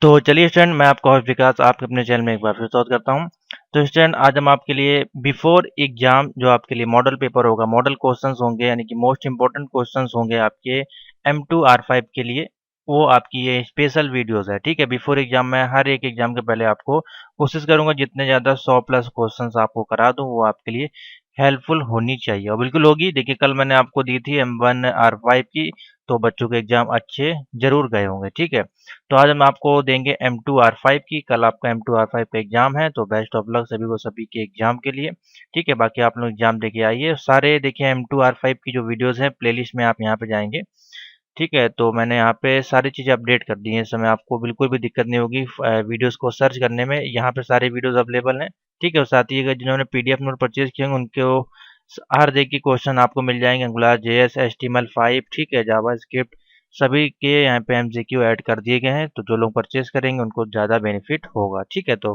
तो चलिए स्टूडेंट, मैं आपका होस्ट विकास आपके अपने चैनल में एक बार फिर स्वागत करता हूं। तो स्टूडेंट, आज हम आपके लिए बिफोर एग्जाम जो आपके लिए मॉडल पेपर होगा, मॉडल क्वेश्चंस होंगे, यानी कि मोस्ट इंपॉर्टेंट क्वेश्चंस होंगे आपके M2R5 के लिए। वो आपकी ये स्पेशल वीडियोस है, ठीक है। बिफोर एग्जाम में हर एक एग्जाम के पहले आपको कोशिश करूंगा जितने ज़्यादा 100+ क्वेश्चंस आपको करा दूं, वो आपके लिए हेल्पफुल होनी चाहिए और बिल्कुल होगी। देखिए, कल मैंने आपको दी थी M1R5 की, तो बच्चों के एग्जाम अच्छे जरूर गए होंगे, ठीक है। तो आज हम आपको देंगे M2R5 की। कल आपका M2R5 का एग्जाम है, तो बेस्ट ऑफ लक सभी को, सभी के एग्जाम के लिए, ठीक है। बाकी आप लोग एग्जाम देके आइए सारे। देखिए, M2R5 की जो वीडियोस हैं प्लेलिस्ट में आप यहाँ पे जाएंगे, ठीक है। तो मैंने यहाँ पे सारी चीज़ें अपडेट कर दी हैं, इस समय आपको बिल्कुल भी दिक्कत नहीं होगी वीडियोस को सर्च करने में। यहाँ पे सारे वीडियोस अवेलेबल हैं, ठीक है। और साथ ही अगर जिन्होंने PDF नोट परचेज किए होंगे उनको हर जगह के क्वेश्चन आपको मिल जाएंगे, एंगुलर JS, HTML5, ठीक है, जावास्क्रिप्ट, सभी के यहाँ पे MCQ ऐड कर दिए गए हैं। तो जो लोग परचेज करेंगे उनको ज़्यादा बेनिफिट होगा, ठीक है। तो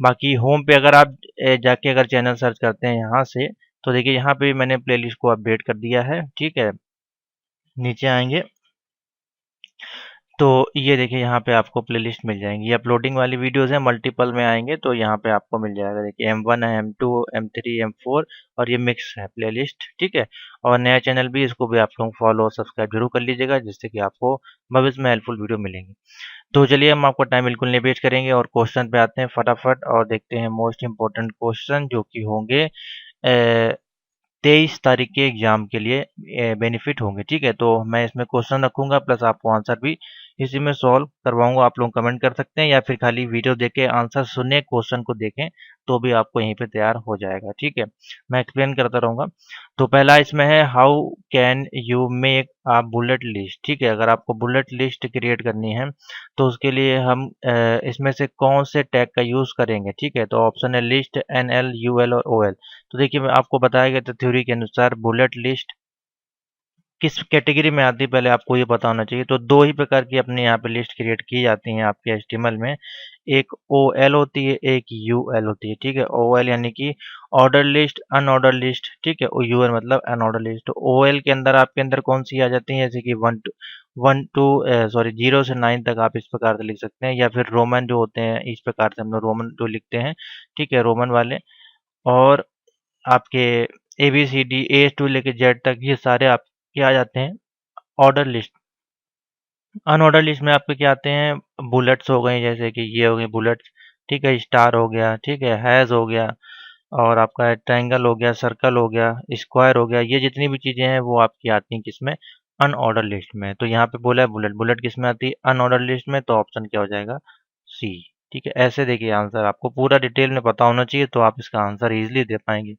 बाकी होम पे अगर आप जाके अगर चैनल सर्च करते हैं यहाँ से, तो देखिए यहाँ पे मैंने प्लेलिस्ट को अपडेट कर दिया है, ठीक है। नीचे आएंगे तो ये देखिए यहाँ पे आपको प्लेलिस्ट मिल जाएंगी। ये अपलोडिंग वाली वीडियोस हैं, मल्टीपल में आएंगे तो यहाँ पे आपको मिल जाएगा। देखिए M1 है, M2, M3, M4 और ये मिक्स है प्लेलिस्ट, ठीक है। और नया चैनल भी, इसको भी आप लोग फॉलो और सब्सक्राइब जरूर कर लीजिएगा, जिससे कि आपको भविष्य में हेल्पफुल वीडियो मिलेंगी। तो चलिए, हम आपको टाइम बिल्कुल नहीं वेस्ट करेंगे और क्वेश्चन पे आते हैं फटाफट और देखते हैं मोस्ट इंपॉर्टेंट क्वेश्चन जो कि होंगे 23 तारीख के एग्जाम के लिए बेनिफिट होंगे, ठीक है। तो मैं इसमें क्वेश्चन रखूंगा प्लस आपको आंसर भी इसी में सॉल्व करवाऊंगा। आप लोग कमेंट कर सकते हैं या फिर खाली वीडियो देख के आंसर सुने, क्वेश्चन को देखें तो भी आपको यहीं पे तैयार हो जाएगा, ठीक है। मैं एक्सप्लेन करता रहूंगा। तो पहला इसमें है, how can you make a bullet list, ठीक है। अगर आपको बुलेट लिस्ट क्रिएट करनी है तो उसके लिए हम इसमें से कौन से टैग का यूज करेंगे, ठीक है। तो ऑप्शन है लिस्ट, NL, UL और OL। तो देखिए, मैं आपको बताया गया था थ्योरी के अनुसार बुलेट लिस्ट किस कैटेगरी में आती है, पहले आपको ये पता होना चाहिए। तो दो ही प्रकार की अपने यहाँ पे लिस्ट क्रिएट की जाती हैं आपके HTML में। एक OL होती है, एक UL होती है, ठीक है। OL यानी कि ऑर्डर लिस्ट, अनऑर्डर लिस्ट, ठीक है। और UL मतलब अनऑर्डर लिस्ट। तो OL के अंदर आपके अंदर कौन सी आ जाती है, जैसे कि 0 से 9 तक आप इस प्रकार से लिख सकते हैं, या फिर रोमन जो होते हैं इस प्रकार से हम लोग रोमन जो लिखते हैं, ठीक है, रोमन वाले। और आपके ABCD A to लेके Z तक ये सारे आपके आ जाते हैं ऑर्डर लिस्ट। अनऑर्डर लिस्ट में आपके क्या आते हैं, बुलेट्स हो गए, जैसे कि ये हो गए बुलेट्स, ठीक है। स्टार हो गया, ठीक है, हैज़ हो गया, और आपका ट्रायंगल हो गया, सर्कल हो गया, स्क्वायर हो गया। ये जितनी भी चीज़ें हैं वो आपकी आती हैं किसमें, अनऑर्डर लिस्ट में। तो यहाँ पे बोला है बुलेट, बुलेट किस में आती है, अनऑर्डर लिस्ट में। तो ऑप्शन क्या हो जाएगा, सी, ठीक है। ऐसे देखिए, आंसर आपको पूरा डिटेल में पता होना चाहिए तो आप इसका आंसर इजीली दे पाएंगे।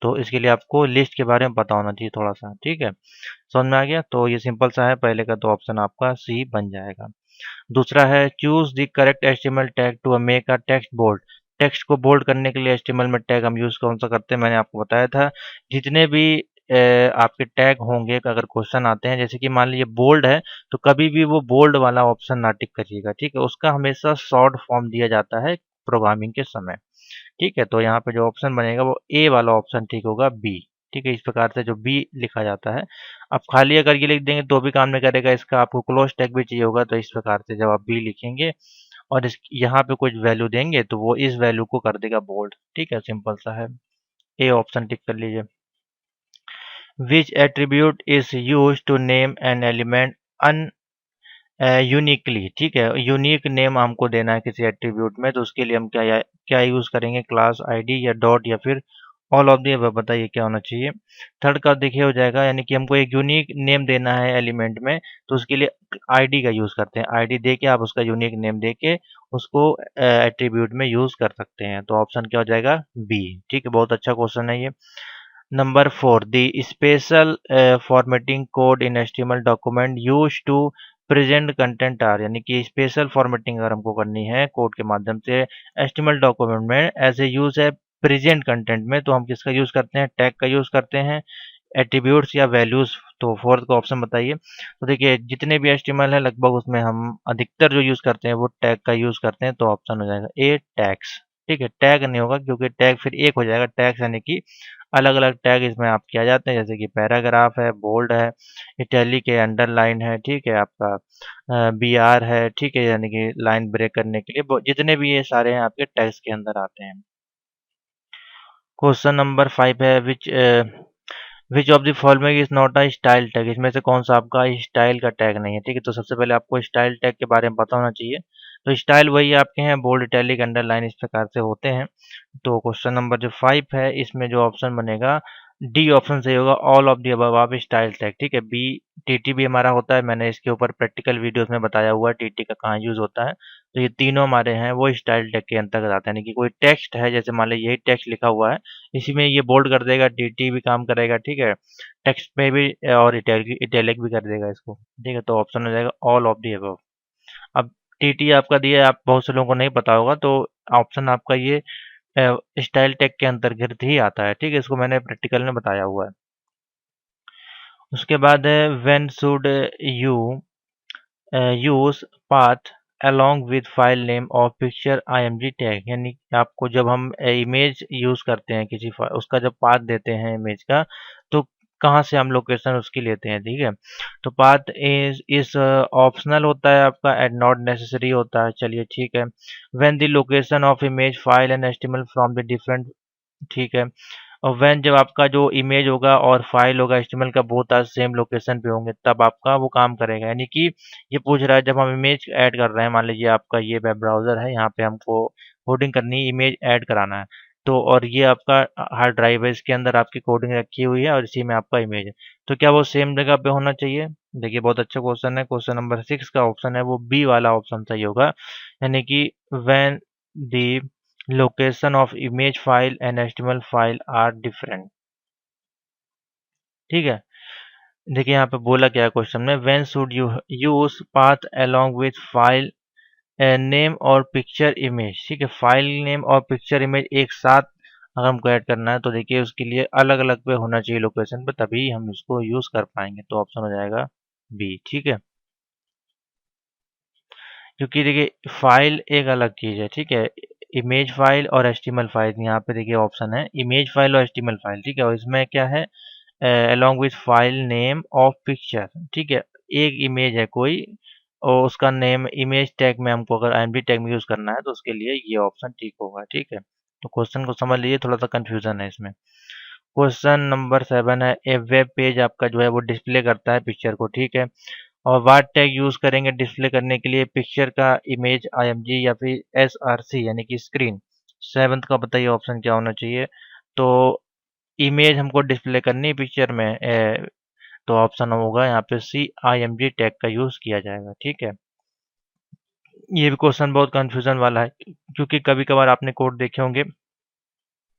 तो इसके लिए आपको लिस्ट के बारे में पता होना चाहिए थोड़ा सा, ठीक है। समझ में आ गया। तो ये सिंपल सा है, पहले का तो ऑप्शन आपका सी बन जाएगा। दूसरा है, choose the correct HTML tag to make a text bold. Text को बोल्ड करने के लिए HTML में टैग हम यूज कौन सा करते हैं, मैंने आपको बताया था। जितने भी आपके टैग होंगे, अगर क्वेश्चन आते हैं, जैसे कि मान लीजिए बोल्ड है, तो कभी भी वो बोल्ड वाला ऑप्शन ना टिक करिएगा, ठीक है। उसका हमेशा शॉर्ट फॉर्म दिया जाता है प्रोग्रामिंग के समय, ठीक है। तो यहाँ पे जो ऑप्शन बनेगा वो ए वाला ऑप्शन ठीक होगा, बी, ठीक है। इस प्रकार से जो बी लिखा जाता है। अब खाली अगर ये लिख देंगे तो भी काम नहीं करेगा, इसका आपको क्लोज टैग भी चाहिए होगा। तो इस प्रकार से जब आप बी लिखेंगे और इस यहाँ पे कुछ वैल्यू देंगे तो वो इस वैल्यू को कर देगा बोल्ड, ठीक है। सिंपल सा है, ए ऑप्शन टिक कर लीजिए। Which attribute is use to name an element an uniquely, ठीक है। यूनिक नेम हमको देना है किसी एट्रीब्यूट में, तो उसके लिए हम क्या यूज करेंगे, क्लास ID या डॉट या फिर ऑल ऑफ दी अबव, बताइए क्या होना चाहिए। थर्ड का देखिए हो जाएगा, यानी कि हमको एक यूनिक नेम देना है एलिमेंट में, तो उसके लिए ID का यूज करते हैं। ID दे के आप उसका यूनिक नेम दे के उसको एट्रीब्यूट में यूज कर सकते हैं। तो ऑप्शन क्या हो जाएगा, बी, ठीक है। बहुत अच्छा क्वेश्चन है ये। Number 4, the special formatting code in HTML document use to present content are, यानी कि स्पेशल फॉर्मेटिंग अगर हमको करनी है कोड के माध्यम से HTML डॉक्यूमेंट में, एज ए यूज है प्रेजेंट कंटेंट में, तो हम किसका यूज करते हैं, टैग का यूज करते हैं, एट्रीब्यूट्स या वैल्यूज। तो फोर्थ का ऑप्शन बताइए। तो देखिए, जितने भी HTML है लगभग उसमें हम अधिकतर जो यूज करते हैं वो टैग का यूज करते हैं। तो ऑप्शन हो जाएगा ए, टैग्स, ठीक है, टैग नहीं होगा क्योंकि टैग फिर एक हो जाएगा। टैग यानी कि अलग अलग टैग इसमें आपके आ जाते हैं, जैसे कि पैराग्राफ है, बोल्ड है, इटैलिक है, अंडरलाइन है, ठीक है, आपका बी आर है, ठीक है, यानी कि लाइन ब्रेक करने के लिए जितने भी ये सारे हैं आपके टैग्स के अंदर आते हैं। क्वेश्चन नंबर 5 है which of the following is not a style tag, इसमें से कौन सा आपका स्टाइल का टैग नहीं है, ठीक है। तो सबसे पहले आपको स्टाइल टैग के बारे में पता होना चाहिए। तो स्टाइल वही आपके हैं, बोल्ड, इटैलिक, अंडरलाइन इस प्रकार से होते हैं। तो क्वेश्चन नंबर जो 5 है इसमें जो ऑप्शन बनेगा डी ऑप्शन सही होगा, ऑल ऑफ दी अबव आप स्टाइल टैग, ठीक है। बी टीटी भी हमारा होता है, मैंने इसके ऊपर प्रैक्टिकल वीडियोस में बताया हुआ है टीटी का कहाँ यूज होता है। तो ये तीनों हमारे हैं वो स्टाइल टैग के अंतर्गत आते हैं, यानी कि कोई टेक्स्ट है, जैसे मान लीजिए यही टेक्स्ट लिखा हुआ है, इसी में ये बोल्ड कर देगा, टीटी भी काम करेगा, ठीक है, टेक्स्ट में भी, और इटैलिक भी कर देगा इसको, ठीक है। तो ऑप्शन हो जाएगा ऑल ऑफ दी अबव। अब टीटी आपका दिया है, आप बहुत से लोगों को नहीं पता होगा, तो ऑप्शन आपका ये स्टाइल टैग के अंतर्गत ही आता है, ठीक है। इसको मैंने प्रैक्टिकल में बताया हुआ है। उसके बाद है when should you use path along with file name और पिक्चर img टैग, यानी कि आपको जब हम इमेज यूज करते हैं किसी उसका जब पाथ देते हैं इमेज का, तो कहाँ से हम लोकेशन उसकी लेते हैं, ठीक है। तो पाथ इस ऑप्शनल होता है आपका एंड नॉट नेसेसरी होता है, चलिए ठीक है। When the location of image file and HTML from the different, ठीक है। और व्हेन जब आपका जो इमेज होगा और फाइल होगा एचटीएमएल का बोथ आर सेम लोकेशन पे होंगे, तब आपका वो काम करेगा। यानी कि ये पूछ रहा है जब हम इमेज ऐड कर रहे हैं, मान लीजिए आपका ये वेब ब्राउज़र है, यहाँ पे हमको कोडिंग करनी है, इमेज ऐड कराना है, तो और ये आपका हार्ड ड्राइव है, इसके अंदर आपकी कोडिंग रखी हुई है और इसी में आपका इमेज है, तो क्या वो सेम जगह पे होना चाहिए? देखिए बहुत अच्छा क्वेश्चन है। क्वेश्चन नंबर 6 का ऑप्शन है वो बी वाला ऑप्शन सही होगा, यानी कि when the location of image file and HTML file are different, ठीक है। देखिए यहाँ पे बोला क्या है क्वेश्चन में, when should you use path along with file name और पिक्चर इमेज, ठीक है। फाइल नेम और पिक्चर इमेज एक साथ अगर हमको ऐड करना है, तो देखिए उसके लिए अलग अलग पे होना चाहिए लोकेशन पे, तभी हम इसको यूज कर पाएंगे। तो ऑप्शन हो जाएगा बी, ठीक है। क्योंकि देखिए फाइल एक अलग चीज़ है, ठीक है। इमेज फाइल और एचटीएमएल फाइल, यहाँ पे देखिए ऑप्शन है इमेज फाइल और एचटीएमएल फाइल, ठीक है। और इसमें क्या है, along with file name of picture, ठीक है। एक इमेज है कोई और उसका नेम इमेज टैग में हमको अगर आईएमडी टैग में यूज करना है, तो उसके लिए ये ऑप्शन ठीक होगा, ठीक है। तो क्वेश्चन को समझ लीजिए, थोड़ा सा कंफ्यूजन है इसमें। क्वेश्चन नंबर 7 है ए वेब पेज आपका जो है वो डिस्प्ले करता है पिक्चर को, ठीक है। और वाट टैग यूज करेंगे डिस्प्ले करने के लिए पिक्चर का, इमेज आईएमजी या फिर एसआरसी यानी कि स्क्रीन। सेवंथ का बताइए ऑप्शन क्या होना चाहिए। तो इमेज हमको डिस्प्ले करनी है पिक्चर में, तो ऑप्शन होगा यहाँ पे सी, आईएमजी टैग का यूज किया जाएगा, ठीक है। ये भी क्वेश्चन बहुत कंफ्यूजन वाला है, क्योंकि कभी कभार आपने कोड देखे होंगे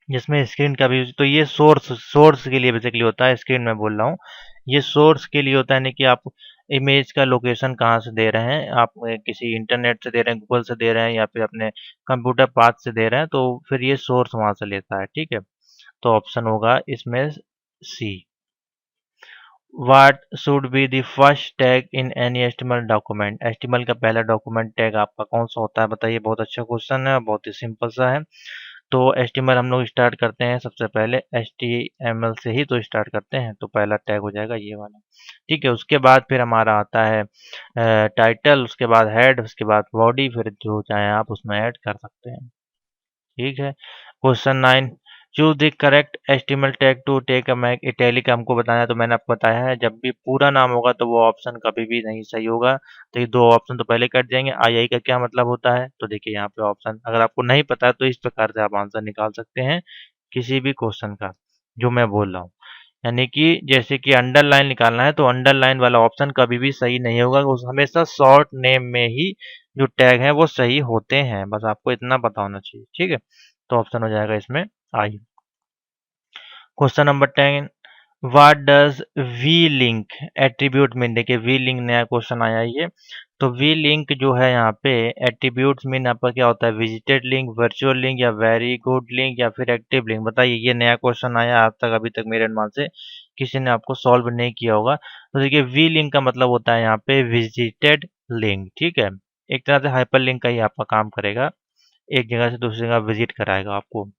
जिसमें स्क्रीन का भी यूज, तो ये सोर्स सोर्स के लिए बेसिकली होता है, स्क्रीन में बोल रहा हूँ। ये सोर्स के लिए होता है, यानी कि आप इमेज का लोकेशन कहाँ से दे रहे हैं, आप किसी इंटरनेट से दे रहे हैं, गूगल से दे रहे हैं, या फिर अपने कंप्यूटर पाथ से दे रहे हैं, तो फिर ये सोर्स वहां से लेता है, ठीक है। तो ऑप्शन होगा इसमें C. What should be the first tag in any HTML document, HTML का पहला डॉक्यूमेंट टैग आपका कौन सा होता है बताइए। बहुत अच्छा क्वेश्चन है, बहुत ही सिंपल सा है। तो एचटीएमएल हम लोग स्टार्ट करते हैं सबसे पहले एचटीएमएल से ही तो स्टार्ट करते हैं, तो पहला टैग हो जाएगा ये वाला, ठीक है। उसके बाद फिर हमारा आता है टाइटल, उसके बाद हेड, उसके बाद बॉडी, फिर जो चाहे आप उसमें ऐड कर सकते हैं, ठीक है। Question 9, choose the correct HTML tag to take a make italic हमको बताया है, तो मैंने आपको बताया है जब भी पूरा नाम होगा तो वो ऑप्शन कभी भी नहीं सही होगा। तो ये दो ऑप्शन तो पहले कट जाएंगे। आई का क्या मतलब होता है, तो देखिए यहाँ पे ऑप्शन अगर आपको नहीं पता है तो इस प्रकार से आप आंसर निकाल सकते हैं किसी भी क्वेश्चन का जो मैं बोल रहा हूँ। यानी कि जैसे कि अंडरलाइन निकालना है, तो अंडरलाइन वाला ऑप्शन कभी भी सही नहीं होगा, हमेशा शॉर्ट नेम में ही जो टैग है वो सही होते हैं, बस आपको इतना पता होना चाहिए, ठीक है। तो ऑप्शन हो जाएगा इसमें I. Question number 10, what does vlink attribute mean, देखिए वी लिंक नया क्वेश्चन आया है ये। तो वी लिंक जो है यहाँ पे एट्रीब्यूट्स मीन आपका क्या होता है, विजिटेड लिंक, वर्चुअल लिंक, या वेरी गुड लिंक, या फिर एक्टिव लिंक, बताइए। ये नया क्वेश्चन आया आज तक, अभी तक मेरे अनुमान से किसी ने आपको सॉल्व नहीं किया होगा। तो देखिए वी लिंक का मतलब होता है यहाँ पे विजिटेड लिंक, ठीक है। एक तरह से हाइपर लिंक का ही आपका काम करेगा। एक जगह से दूसरी जगह विजिट कराएगा आपको।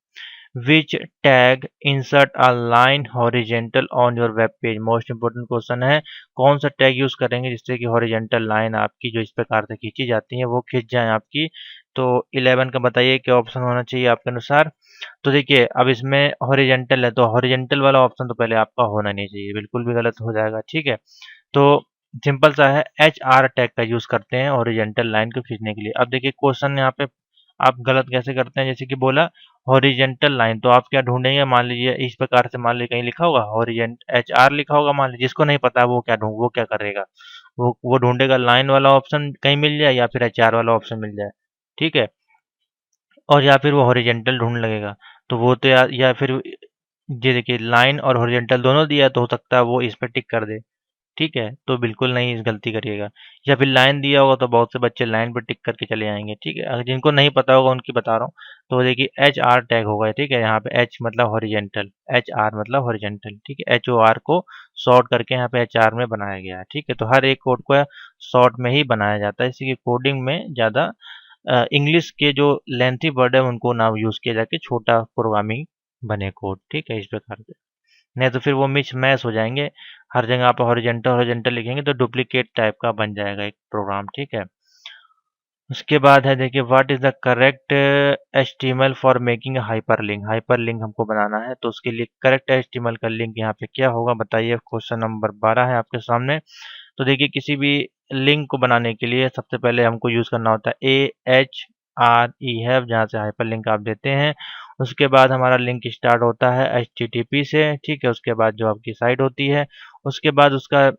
Which tag insert a line horizontal on your web page, most important question है, कौन सा टैग यूज करेंगे जिससे कि हॉरिजेंटल लाइन आपकी जो इस प्रकार से खींची जाती है वो खींच जाए आपकी। तो 11 का बताइए क्या ऑप्शन होना चाहिए आपके अनुसार। तो देखिए अब इसमें हॉरिजेंटल है तो हॉरिजेंटल वाला ऑप्शन तो पहले आपका होना नहीं चाहिए, बिल्कुल भी गलत हो जाएगा, ठीक है। तो सिंपल सा है, एच आर टैग का यूज करते हैं हॉरिजेंटल लाइन को खींचने के लिए। अब देखिए क्वेश्चन यहाँ पे आप गलत कैसे करते हैं, जैसे कि बोला हॉरिजेंटल लाइन, तो आप क्या ढूंढेंगे, मान लीजिए इस प्रकार से, मान लीजिए कहीं लिखा होगा हॉरिजेंट एच आर लिखा होगा, मान लीजिए जिसको नहीं पता है वो क्या करेगा, वो ढूंढेगा लाइन वाला ऑप्शन कहीं मिल जाए या फिर एच आर वाला ऑप्शन मिल जाए, ठीक है। और या फिर वो हॉरिजेंटल ढूंढ लगेगा, तो वो तो या फिर ये देखिए लाइन और हॉरिजेंटल दोनों दिया है, तो हो सकता है वो इस पे टिक कर दे, ठीक है। तो बिल्कुल नहीं इस गलती करिएगा। या फिर लाइन दिया होगा तो बहुत से बच्चे लाइन पे टिक करके चले जाएंगे, ठीक है। अगर जिनको नहीं पता होगा उनकी बता रहा हूँ, तो देखिए एच आर टैग होगा, ठीक है। यहाँ पे एच मतलब हॉरिजेंटल, एच आर मतलब हॉरिजेंटल, ठीक है। एच ओ आर को शॉर्ट करके यहाँ पे एच आर में बनाया गया है, ठीक है। तो हर एक कोड को शॉर्ट में ही बनाया जाता है, इसी की कोडिंग में ज़्यादा इंग्लिश के जो लेंथी वर्ड है उनको ना यूज़ किया जाके छोटा प्रोग्रामिंग बने कोड, ठीक है, इस प्रकार से। नहीं तो फिर वो मिक्स मैच हो जाएंगे, हर जगह आप हॉरिजेंटल हॉरिजेंटल लिखेंगे तो डुप्लीकेट टाइप का बन जाएगा एक प्रोग्राम, ठीक है। उसके बाद है देखिए what is the correct HTML for making hyperlink, hyperlink हमको बनाना है तो उसके लिए करेक्ट एचटीएमएल का लिंक यहाँ पे क्या होगा बताइए। क्वेश्चन नंबर 12 है आपके सामने। तो देखिए किसी भी लिंक को बनाने के लिए सबसे पहले हमको यूज करना होता है AHRE हैव, जहाँ से हाइपरलिंक आप देते हैं। उसके बाद हमारा लिंक स्टार्ट होता है HTTP से, ठीक है। उसके बाद जो आपकी साइट होती है, उसके बाद उसका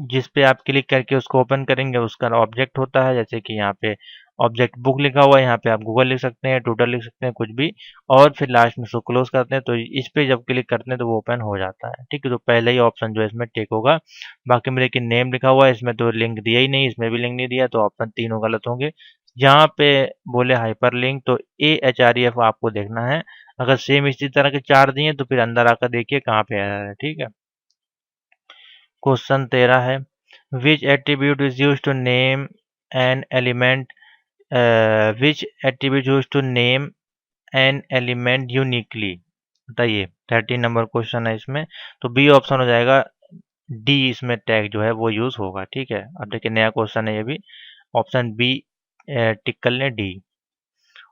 जिस पे आप क्लिक करके उसको ओपन करेंगे उसका ऑब्जेक्ट होता है, जैसे कि यहाँ पे ऑब्जेक्ट बुक लिखा हुआ है, यहाँ पे आप गूगल लिख सकते हैं, ट्विटर लिख सकते हैं, कुछ भी। और फिर लास्ट में उसको क्लोज करते हैं, तो इस पे जब क्लिक करते हैं तो वो ओपन हो जाता है, ठीक है। तो पहले ही ऑप्शन जो है इसमें टिक होगा। बाकी में देखिए नेम लिखा हुआ है, इसमें तो लिंक दिया ही नहीं, इसमें भी लिंक नहीं दिया, तो ऑप्शन तीनों गलत होंगे। जहाँ पे बोले हाइपर लिंक तो AHREF आपको देखना है। अगर सेम इसी तरह के चार दिए तो फिर अंदर आकर देखिए कहाँ पे एरर है, ठीक है। क्वेश्चन 13 है, which attribute is use to name an element, which attribute use to name an element uniquely, बताइए। 13 नंबर क्वेश्चन है इसमें, तो बी ऑप्शन हो जाएगा, डी इसमें टैग जो है वो यूज होगा, ठीक है। अब देखिए नया क्वेश्चन है ये भी, ऑप्शन बी टिक कर लें, डी।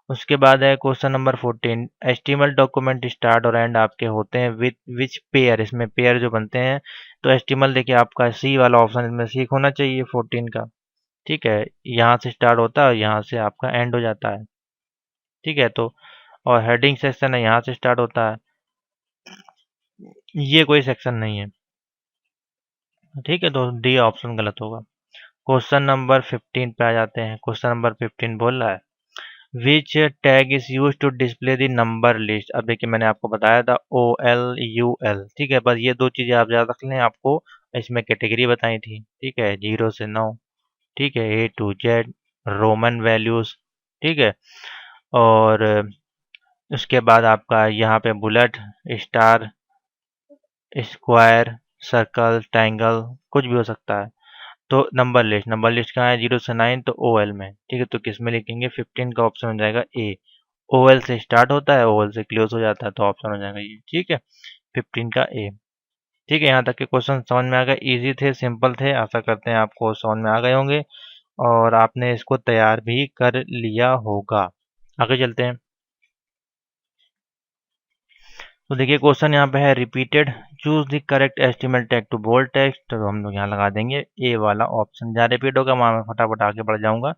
उसके बाद है question number 14, HTML document start और एंड आपके होते हैं विथ विच पेयर, इसमें पेयर जो बनते हैं। तो एचटीएमएल देखिए आपका सी वाला ऑप्शन इसमें सी होना चाहिए 14 का, ठीक है। यहाँ से स्टार्ट होता है और यहाँ से आपका एंड हो जाता है, ठीक है। तो और हेडिंग सेक्शन है, यहाँ से स्टार्ट होता है, ये कोई सेक्शन नहीं है, ठीक है। तो डी ऑप्शन गलत होगा। क्वेश्चन नंबर 15 पे आ जाते हैं। क्वेश्चन नंबर 15 बोल रहा है, which tag is use to display the number list. अब देखिए मैंने आपको बताया था OLUL, ठीक है। बस ये दो चीजें आप याद रख लें, आपको इसमें कैटेगरी बताई थी, ठीक है, 0 से 9, ठीक है, A to Z, Roman values, ठीक है। और उसके बाद आपका यहाँ पे bullet, star, square, circle, triangle, कुछ भी हो सकता है। तो नंबर लिस्ट, नंबर लिस्ट कहाँ है, 0 से 9, तो OL में, ठीक है। तो किस में लिखेंगे, 15 का ऑप्शन हो जाएगा ए। OL से स्टार्ट होता है, OL से क्लोज हो जाता है, तो ऑप्शन हो जाएगा ये, ठीक है, 15 का ए। ठीक है, यहाँ तक के क्वेश्चन समझ में आ गए, इजी थे, सिंपल थे। आशा करते हैं आपको समझ में आ गए होंगे और आपने इसको तैयार भी कर लिया होगा। आगे चलते हैं। तो देखिए क्वेश्चन यहाँ पे है, repeated, choose the correct estimate tag to bold text, तो हम लोग यहाँ लगा देंगे ए वाला ऑप्शन। जहाँ रिपीट होगा वहाँ मैं फटाफट आगे बढ़ जाऊंगा।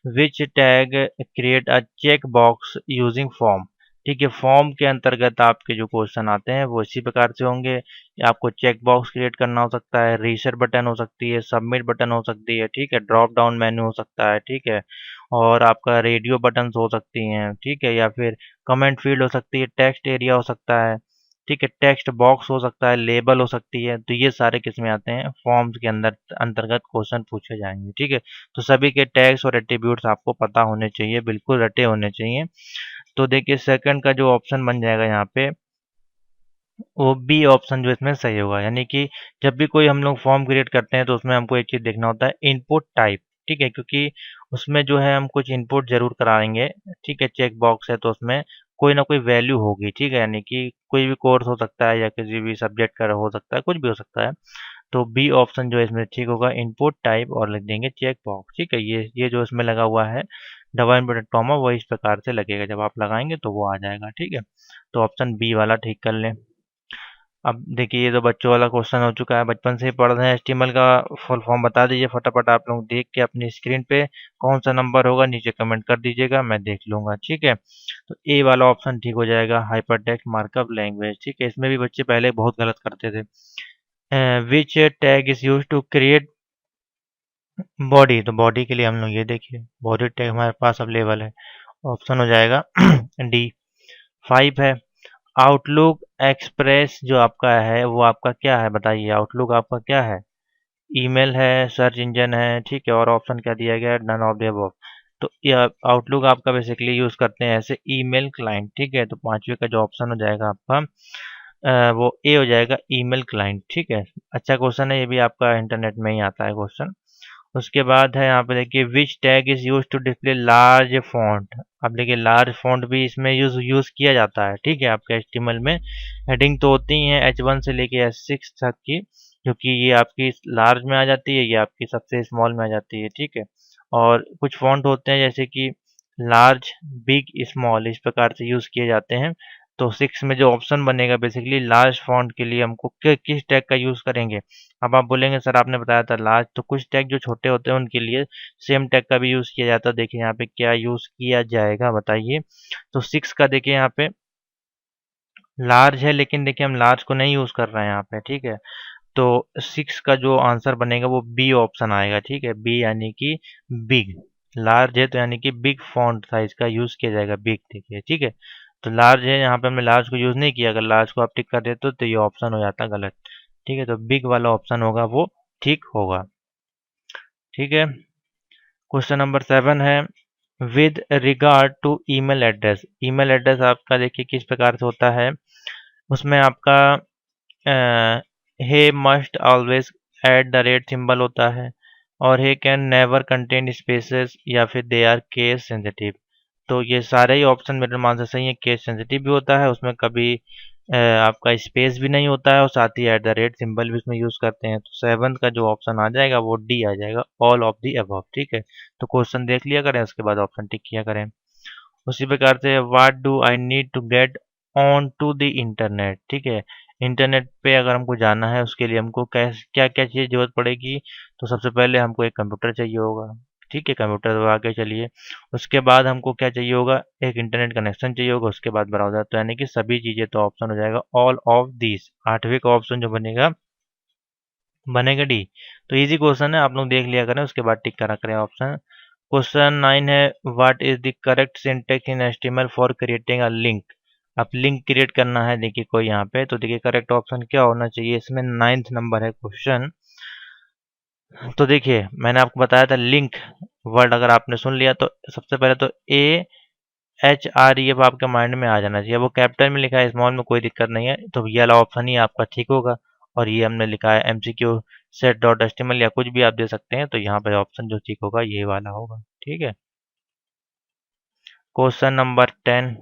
Which tag create a check box using form, ठीक है। फॉर्म के अंतर्गत आपके जो क्वेश्चन आते हैं वो इसी प्रकार से होंगे। आपको चेक बॉक्स क्रिएट करना हो सकता है, रीसेट बटन हो सकती है, सबमिट बटन हो सकती है, ठीक है, ड्रॉप डाउन मेन्यू हो सकता है, ठीक है। और आपका रेडियो बटन्स हो सकती हैं, ठीक है, या फिर कमेंट फील्ड हो सकती है, टेक्स्ट एरिया हो सकता है, ठीक है, टेक्स्ट बॉक्स हो सकता है, लेबल हो सकती है। तो ये सारे किस्में आते हैं फॉर्म्स के अंदर अंतर्गत क्वेश्चन पूछे जाएंगे, ठीक है। तो सभी के टैग्स और एट्रीब्यूट्स आपको पता होने चाहिए, बिल्कुल रटे होने चाहिए। तो देखिए सेकंड का जो ऑप्शन बन जाएगा यहाँ पे, वो बी ऑप्शन जो इसमें सही होगा। यानी कि जब भी कोई हम लोग फॉर्म क्रिएट करते हैं तो उसमें हमको एक चीज़ देखना होता है, इनपुट टाइप, ठीक है। क्योंकि उसमें जो है हम कुछ इनपुट ज़रूर कराएँगे, ठीक है? चेक बॉक्स है तो उसमें कोई ना कोई वैल्यू होगी, ठीक है? यानी कि कोई भी कोर्स हो सकता है या किसी भी सब्जेक्ट का हो सकता है, कुछ भी हो सकता है। तो बी ऑप्शन जो है इसमें ठीक होगा, इनपुट टाइप और लिख देंगे चेक बॉक्स, ठीक है? ये जो इसमें लगा हुआ है डबल इनवर्टेड कॉमा वो इस प्रकार से लगेगा, जब आप लगाएँगे तो वो आ जाएगा, ठीक है? तो ऑप्शन बी वाला ठीक कर लें। अब देखिए ये तो बच्चों वाला क्वेश्चन हो चुका है, बचपन से ही पढ़ रहे हैं। एचटीएमएल का फुल फॉर्म बता दीजिए फटाफट आप लोग देख के अपनी स्क्रीन पे, कौन सा नंबर होगा नीचे कमेंट कर दीजिएगा, मैं देख लूंगा, ठीक है? तो ए वाला ऑप्शन ठीक हो जाएगा, हाइपरटेक्स्ट मार्कअप लैंग्वेज, ठीक है? इसमें भी बच्चे पहले बहुत गलत करते थे। Which tag is use to create body, तो बॉडी के लिए हम लोग ये देखिए बॉडी टैग हमारे पास अवेलेबल है, ऑप्शन हो जाएगा डी। 5 है, आउटलुक एक्सप्रेस जो आपका है वो आपका क्या है बताइए, आउटलुक आपका क्या है? ईमेल है, सर्च इंजन है, ठीक है? और ऑप्शन क्या दिया गया है? None of the above. तो ये आउटलुक आपका बेसिकली यूज करते हैं ऐसे ईमेल क्लाइंट, ठीक है? तो पांचवे का जो ऑप्शन हो जाएगा आपका वो ए हो जाएगा, ईमेल क्लाइंट, ठीक है? अच्छा क्वेश्चन है, ये भी आपका इंटरनेट में ही आता है क्वेश्चन। उसके बाद है यहाँ पे देखिए which tag is use to display large font. अब देखिए लार्ज फॉन्ट भी इसमें यूज किया जाता है, ठीक है? आपके एचटीएमएल में हेडिंग तो होती ही है H1 से लेके H6 तक की, क्योंकि ये आपकी लार्ज में आ जाती है, ये आपकी सबसे स्मॉल में आ जाती है, ठीक है? और कुछ फॉन्ट होते हैं जैसे कि लार्ज, बिग, स्मॉल, इस प्रकार से यूज किए जाते हैं। तो 6 में जो ऑप्शन बनेगा बेसिकली लार्ज फॉन्ट के लिए हमको किस टैग का यूज करेंगे? अब आप बोलेंगे सर आपने बताया था लार्ज, तो कुछ टैग जो छोटे होते हैं उनके लिए सेम टैग का भी यूज किया जाता है। देखिए यहाँ पे क्या यूज किया जाएगा बताइए। तो 6 का देखिए यहाँ पे लार्ज है, लेकिन देखिए हम लार्ज को नहीं यूज कर रहे हैं यहाँ पे, ठीक है? तो 6 का जो आंसर बनेगा वो बी ऑप्शन आएगा, ठीक है? बी यानी कि बिग। लार्ज है तो यानी कि बिग फॉन्ट साइज का यूज किया जाएगा, बिग, देखिए, ठीक है? तो लार्ज है, यहाँ पे हमने लार्ज को यूज नहीं किया, अगर लार्ज को आप टिक कर देते तो ये ऑप्शन हो जाता गलत, ठीक है? तो बिग वाला ऑप्शन होगा वो ठीक होगा, ठीक है? क्वेश्चन नंबर 7 है, with regard to email address. Email address आपका देखिए किस प्रकार से होता है, उसमें आपका he must always at the rate symbol होता है, और he can never contain spaces, या फिर दे आर केस सेंसिटिव। तो ये सारे ही ऑप्शन मेरे मान से सही है। केस सेंसिटिव भी होता है, उसमें कभी आपका स्पेस भी नहीं होता है, और साथ ही एट द रेट सिंबल भी उसमें यूज करते हैं। तो 7 का जो ऑप्शन आ जाएगा वो डी आ जाएगा, ऑल ऑफ दी अबव, ठीक है? तो क्वेश्चन देख लिया करें, उसके बाद ऑप्शन टिक किया करें। उसी प्रकार से what do I need to get on to the internet, ठीक है? इंटरनेट पे अगर हमको जाना है उसके लिए हमको क्या क्या चीज़ जरूरत पड़ेगी? तो सबसे पहले हमको एक कंप्यूटर चाहिए होगा, ठीक है? कंप्यूटर पर आगे चलिए। उसके बाद हमको क्या चाहिए होगा? एक इंटरनेट कनेक्शन चाहिए होगा, उसके बाद ब्राउजर। तो यानी कि सभी चीज़ें, तो ऑप्शन हो जाएगा ऑल ऑफ दिस। आठवें का ऑप्शन जो बनेगा डी। तो इजी क्वेश्चन है, आप लोग देख लिया करें, उसके बाद टिक करा करें ऑप्शन। क्वेश्चन 9 है, what is the correct syntax in HTML for creating a link. अब लिंक क्रिएट करना है देखिए कोई यहाँ पे, तो देखिए करेक्ट ऑप्शन क्या होना चाहिए इसमें, 9th नंबर है क्वेश्चन। तो देखिए मैंने आपको बताया था लिंक वर्ड, अगर आपने सुन लिया तो सबसे पहले तो AHR ये आपके माइंड में आ जाना चाहिए। वो कैपिटल में लिखा है, स्मॉल में कोई दिक्कत नहीं है, तो ये वाला ऑप्शन ही आपका ठीक होगा। और ये हमने लिखा है MCQ सेट डॉट एचटीएमएल, या कुछ भी आप दे सकते हैं, तो यहाँ पे ऑप्शन जो ठीक होगा ये वाला होगा, ठीक है? Question number 10,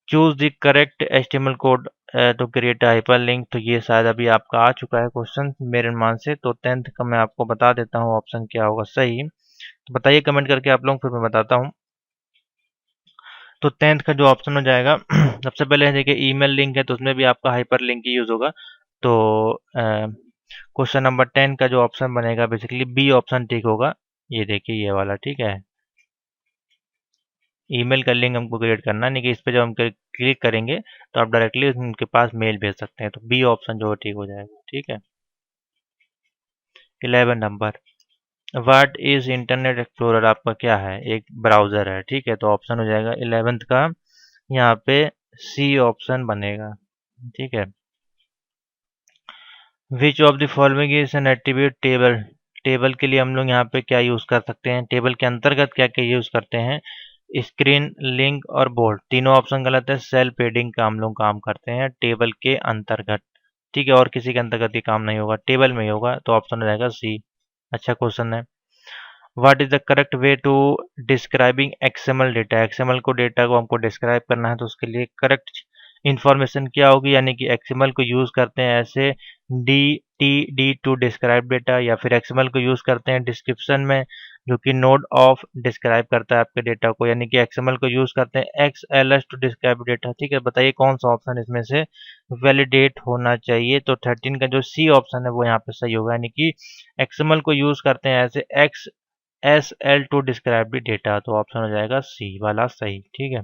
choose the correct HTML code to create hyperlink. तो ये शायद अभी आपका आ चुका है क्वेश्चन मेरे अनुमान से। तो 10th का मैं आपको बता देता हूँ ऑप्शन क्या होगा सही, तो बताइए कमेंट करके आप लोग, फिर मैं बताता हूँ। तो 10th का जो ऑप्शन हो जाएगा सबसे पहले देखिए ईमेल लिंक है, तो उसमें भी आपका हाइपर लिंक ही यूज होगा। तो क्वेश्चन नंबर 10 का जो ऑप्शन बनेगा बेसिकली बी ऑप्शन ठीक होगा। ये देखिए ये वाला, ठीक है? ईमेल का लिंक हमको क्रिएट करना है, नहीं कि इस पे जब हम क्लिक करेंगे तो आप डायरेक्टली उनके पास मेल भेज सकते हैं। तो बी ऑप्शन जो है ठीक हो जाएगा, ठीक है? 11 number, what is internet explorer आपका क्या है? एक ब्राउजर है, ठीक है? तो ऑप्शन हो जाएगा 11th का यहाँ पे सी ऑप्शन बनेगा, ठीक है? Which of the following is an attribute table. Table के लिए हम लोग यहाँ पे क्या यूज कर सकते हैं? टेबल के अंतर्गत क्या क्या यूज करते हैं? स्क्रीन, लिंक और बोल्ड, तीनों ऑप्शन गलत है। सेल पेडिंग का हम लोग काम करते हैं टेबल के अंतर्गत, ठीक है? और किसी के अंतर्गत ये काम नहीं होगा, टेबल में ही होगा। तो ऑप्शन हो जाएगा सी। अच्छा क्वेश्चन है। What is the correct way to describing XML data. XML को डेटा को हमको डिस्क्राइब करना है तो उसके लिए करेक्ट इंफॉर्मेशन क्या होगी, यानी कि एक्सएमएल को यूज करते हैं ऐसे डी टू डिस्क्राइब डेटा, या फिर एक्सएमएल को यूज करते हैं डिस्क्रिप्शन में जो कि नोड ऑफ डिस्क्राइब करता है आपके डेटा को, यानी कि एक्सएमएल को यूज करते हैं एक्सएलएस टू डिस्क्राइब डेटा। ठीक है, बताइए कौन सा ऑप्शन इसमें से वैलिडेट होना चाहिए। तो 13 का जो सी ऑप्शन है वो यहाँ पे सही होगा, यानी कि एक्सएमएल को यूज करते हैं ऐसे X S L to describe the data, तो ऑप्शन हो जाएगा सी वाला सही। ठीक है,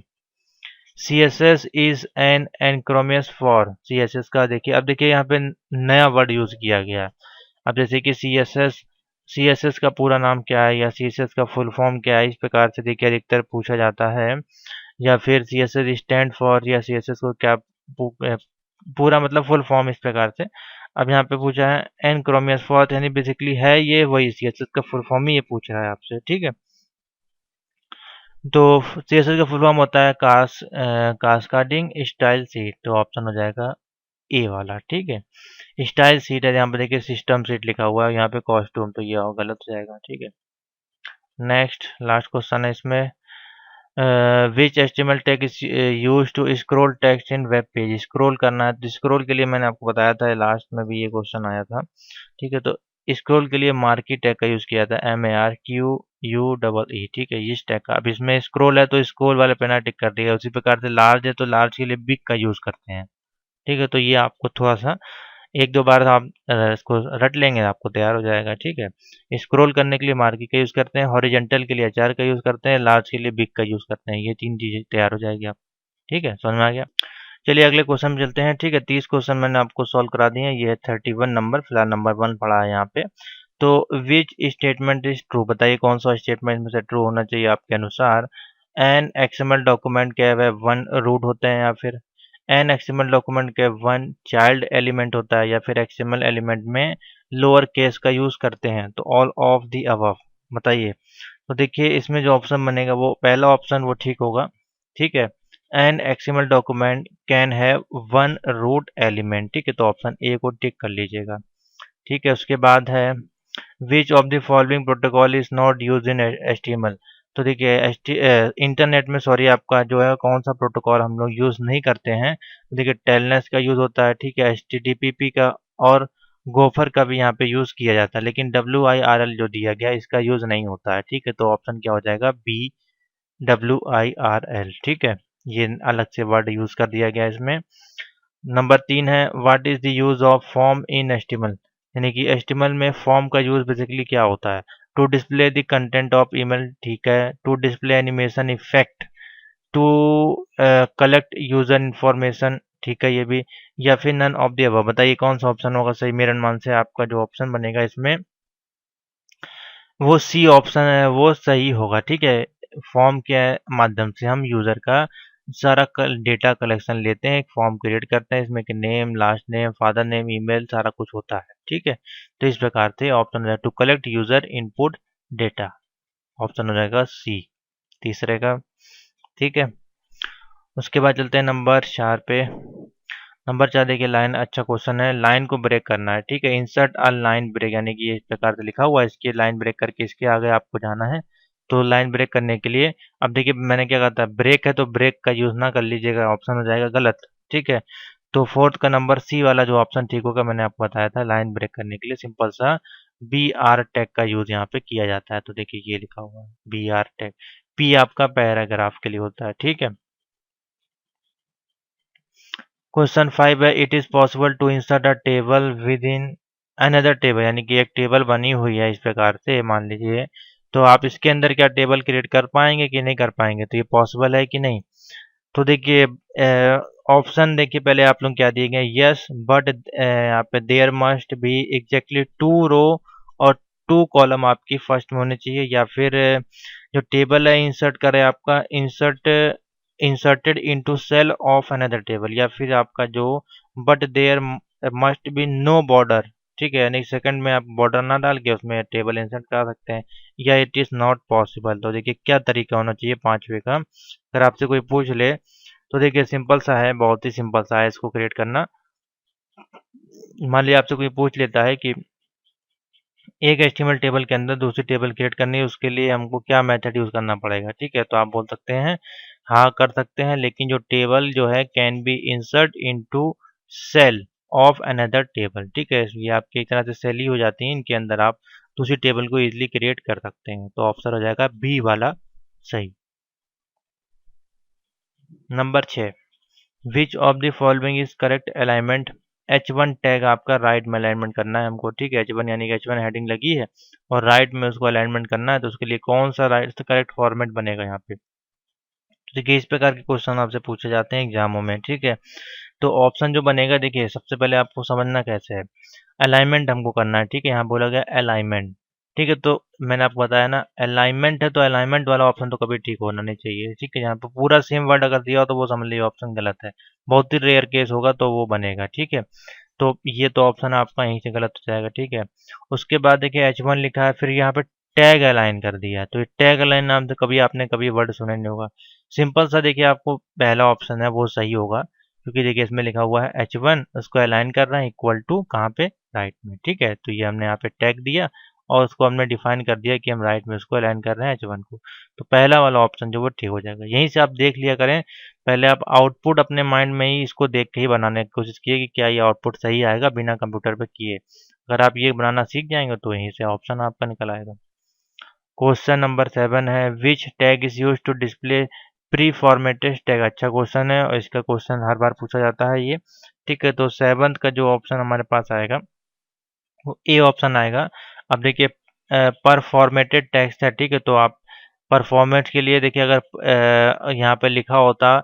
C S S is an acronym for. C S S का देखिए, अब देखिए यहाँ पे नया वर्ड यूज किया गया है। अब जैसे कि सी एस एस का पूरा नाम क्या है या सी एस एस का फुल फॉर्म क्या है, इस प्रकार से देखिए अधिकतर पूछा जाता है। या फिर C S S stand for, या सी एस एस को क्या पूरा मतलब फुल फॉर्म, इस प्रकार से। अब यहाँ पे पूछा है एनक्रोमियस फॉर, यानी बेसिकली है ये वही सी एस एस का फुल फॉर्म ही ये पूछ रहा है आपसे। ठीक है, तो सीएसएस का फुल फॉर्म होता है कास्काडिंग स्टाइल सीट, तो ऑप्शन हो जाएगा ए वाला। ठीक है, स्टाइल सीट है, यहाँ पे देखिए सिस्टम सीट लिखा हुआ है, यहाँ पे कॉस्ट्यूम, तो ये गलत हो जाएगा। ठीक है, नेक्स्ट लास्ट क्वेश्चन है इसमें, which HTML tag is use to scroll text in web page. Scroll करना है तो स्क्रॉल के लिए मैंने आपको बताया था, लास्ट में भी ये क्वेश्चन आया था। ठीक है, तो स्क्रॉल के लिए मार्की टैग का यूज किया था, MARQUE। ठीक है, इस टैग का। अब इसमें स्क्रॉल है तो स्क्रॉल वाले पे ना टिक कर दिया, उसी प्रकार से लार्ज है तो लार्ज के लिए बिग का यूज करते हैं। ठीक है, तो ये आपको थोड़ा सा एक दो बार आप इसको रट लेंगे आपको तैयार हो जाएगा। ठीक है, स्क्रॉल करने के लिए मार्की का यूज करते हैं, हॉरिजेंटल के लिए एचआर का यूज करते हैं, लार्ज के लिए बिग का यूज करते हैं। ये तीन चीजें तैयार हो जाएगी आप। ठीक है, समझ में आ गया। चलिए अगले क्वेश्चन में चलते हैं। ठीक है, 30 क्वेश्चन मैंने आपको सॉल्व करा दिए हैं, ये है 31 नंबर, फिलहाल नंबर 1 पड़ा है यहाँ पे। तो विच स्टेटमेंट इज ट्रू, बताइए कौन सा स्टेटमेंट में से ट्रू होना चाहिए आपके अनुसार। एन एक्सएमएल डॉक्यूमेंट क्या है, वन रूट होते हैं, या फिर एन एक्सएमएल डॉक्यूमेंट के वन चाइल्ड एलिमेंट होता है, या फिर एक्सएमएल एलिमेंट में लोअर केस का यूज करते हैं। तो ऑल ऑफ दी अबव बताइए। तो देखिए इसमें जो ऑप्शन बनेगा वो पहला ऑप्शन वो ठीक होगा। ठीक है, an XML document can have one root element. ठीक है, तो ऑप्शन ए को टिक कर लीजिएगा। ठीक है, उसके बाद है which of the following protocol is not use in HTML। तो देखिए इंटरनेट में सॉरी आपका जो है कौन सा प्रोटोकॉल हम लोग यूज नहीं करते हैं। तो देखिए टेलनेस का यूज होता है, ठीक है, HTTP का और गोफर का भी यहाँ पे यूज किया जाता है, लेकिन WIRL जो दिया गया इसका यूज नहीं होता है। ठीक है, तो ऑप्शन क्या हो जाएगा बी WIRL। ठीक है, ये अलग से वर्ड यूज कर दिया गया इसमें। नंबर 3 है what is the use of form in HTML, यानी कि HTML में फॉर्म का यूज बेसिकली क्या होता है। To display the content of email, ठीक है, to display animation effect, to collect user information, ठीक है ये भी, या फिर नन ऑफ द अबव। बताइए कौन सा ऑप्शन होगा सही। मेरे अनुमान से आपका जो ऑप्शन बनेगा इसमें वो सी ऑप्शन है वो सही होगा। ठीक है, फॉर्म के माध्यम से हम यूजर का सारा डेटा कलेक्शन लेते हैं, एक फॉर्म क्रिएट करते हैं, इसमें कि name, last name, father name, email सारा कुछ होता है। ठीक है, तो इस प्रकार से ऑप्शन हो जाएगा to collect user input data, option हो जाएगा सी तीसरे का। ठीक है, उसके बाद चलते हैं नंबर 4 पे। नंबर 4 देखिए लाइन, अच्छा क्वेश्चन है, लाइन को ब्रेक करना है। ठीक है, इंसर्ट अ लाइन ब्रेक, यानी कि इस प्रकार से लिखा हुआ है, इसकी लाइन ब्रेक करके इसके आगे आपको जाना है। तो लाइन ब्रेक करने के लिए अब देखिए मैंने क्या कहा था, ब्रेक है तो ब्रेक का यूज ना कर लीजिएगा, ऑप्शन हो जाएगा गलत। ठीक है, तो फोर्थ का नंबर सी वाला जो ऑप्शन ठीक होगा, मैंने आपको बताया था लाइन ब्रेक करने के लिए सिंपल सा BR टैग का यूज यहाँ पे किया जाता है। तो देखिए ये लिखा हुआ है BR टैग, पी आपका पैराग्राफ के लिए होता है। ठीक है, क्वेश्चन 5 है it is possible to insert a table within another table, यानी कि एक टेबल बनी हुई है इस प्रकार से मान लीजिए, तो आप इसके अंदर क्या टेबल क्रिएट कर पाएंगे कि नहीं कर पाएंगे, तो ये पॉसिबल है कि नहीं। तो देखिए ऑप्शन देखिए पहले आप लोग क्या दिए गए, यस बट यहाँ पे देयर मस्ट बी एग्जैक्टली 2 रो और 2 कॉलम आपकी फर्स्ट में होने चाहिए, या फिर जो टेबल है इंसर्ट करे आपका inserted into cell of another table, या फिर आपका जो but there must be no border. ठीक है, यानी सेकंड में आप बॉर्डर ना डाल के उसमें टेबल इंसर्ट कर सकते हैं, या इट इज नॉट पॉसिबल। तो देखिए क्या तरीका होना चाहिए पांचवे का, अगर आपसे कोई पूछ ले तो देखिए सिंपल सा है, बहुत ही सिंपल सा है इसको क्रिएट करना। मान लिया आपसे कोई पूछ लेता है कि एक एचटीएमएल टेबल के अंदर दूसरी टेबल क्रिएट करनी है, उसके लिए हमको क्या मेथड यूज़ करना पड़ेगा, ठीक है। तो आप बोल सकते हैं हाँ कर सकते हैं, लेकिन जो टेबल जो है can be insert into cell of another table, ठीक है। ये आपकी एक तरह से सेल ही हो जाती है, इनके अंदर आप दूसरी टेबल को इजीली क्रिएट कर सकते हैं। तो ऑप्शन हो जाएगा बी वाला सही। Number 6, which of the following is correct alignment. H1 tag आपका राइट में अलाइनमेंट करना है हमको, ठीक है। H1 यानी कि H1 हेडिंग लगी है और राइट में उसको अलाइनमेंट करना है, तो उसके लिए कौन सा राइट करेक्ट फॉर्मेट बनेगा यहाँ पे। देखिए इस प्रकार के क्वेश्चन आपसे पूछे जाते हैं एग्जामों में, ठीक है। तो ऑप्शन जो बनेगा, देखिए सबसे पहले आपको समझना कैसे है। अलाइनमेंट हमको करना है, ठीक है। यहाँ बोला गया अलाइनमेंट, ठीक है। तो मैंने आपको बताया ना अलाइनमेंट है, तो अलाइनमेंट वाला ऑप्शन तो कभी ठीक होना नहीं चाहिए, ठीक है। यहाँ पे पूरा सेम वर्ड अगर दिया हो तो वो समझ लीजिए ऑप्शन गलत है। बहुत ही रेयर केस होगा तो वो बनेगा, ठीक है। तो ये तो ऑप्शन आपका यहीं से गलत हो जाएगा, ठीक है। उसके बाद देखिए H1 लिखा है, फिर यहाँ पे टैग अलाइन कर दिया है, तो ये टैग अलाइन नाम से कभी आपने कभी वर्ड सुना नहीं होगा। सिंपल सा देखिए आपको पहला ऑप्शन है वो सही होगा, क्योंकि देखिए इसमें लिखा हुआ है H1 उसको अलाइन कर रहे हैं इक्वल टू कहाँ पे, राइट में, ठीक है। तो ये हमने यहाँ पे टैग दिया और उसको हमने डिफाइन कर दिया कि हम राइट में उसको अलाइन कर रहे हैं H1 को। तो पहला वाला ऑप्शन जो वो ठीक हो जाएगा। यहीं से आप देख लिया करें, पहले आप आउटपुट अपने माइंड में ही इसको देख के ही बनाने की कोशिश कीजिए कि क्या ये आउटपुट सही आएगा बिना कंप्यूटर पे किए। अगर आप ये बनाना सीख जाएंगे तो यहीं से ऑप्शन आपका निकल आएगा। क्वेश्चन नंबर 7 है, which tag is use to display preformatted tag. अच्छा क्वेश्चन है और इसका क्वेश्चन हर बार पूछा जाता है ये, ठीक है। तो 7th का जो ऑप्शन हमारे पास आएगा वो ए ऑप्शन आएगा। अब देखिए पर फॉर्मेटेड टेक्स्ट है, ठीक है। तो आप परफॉर्मेट के लिए देखिए अगर यहाँ पे लिखा होता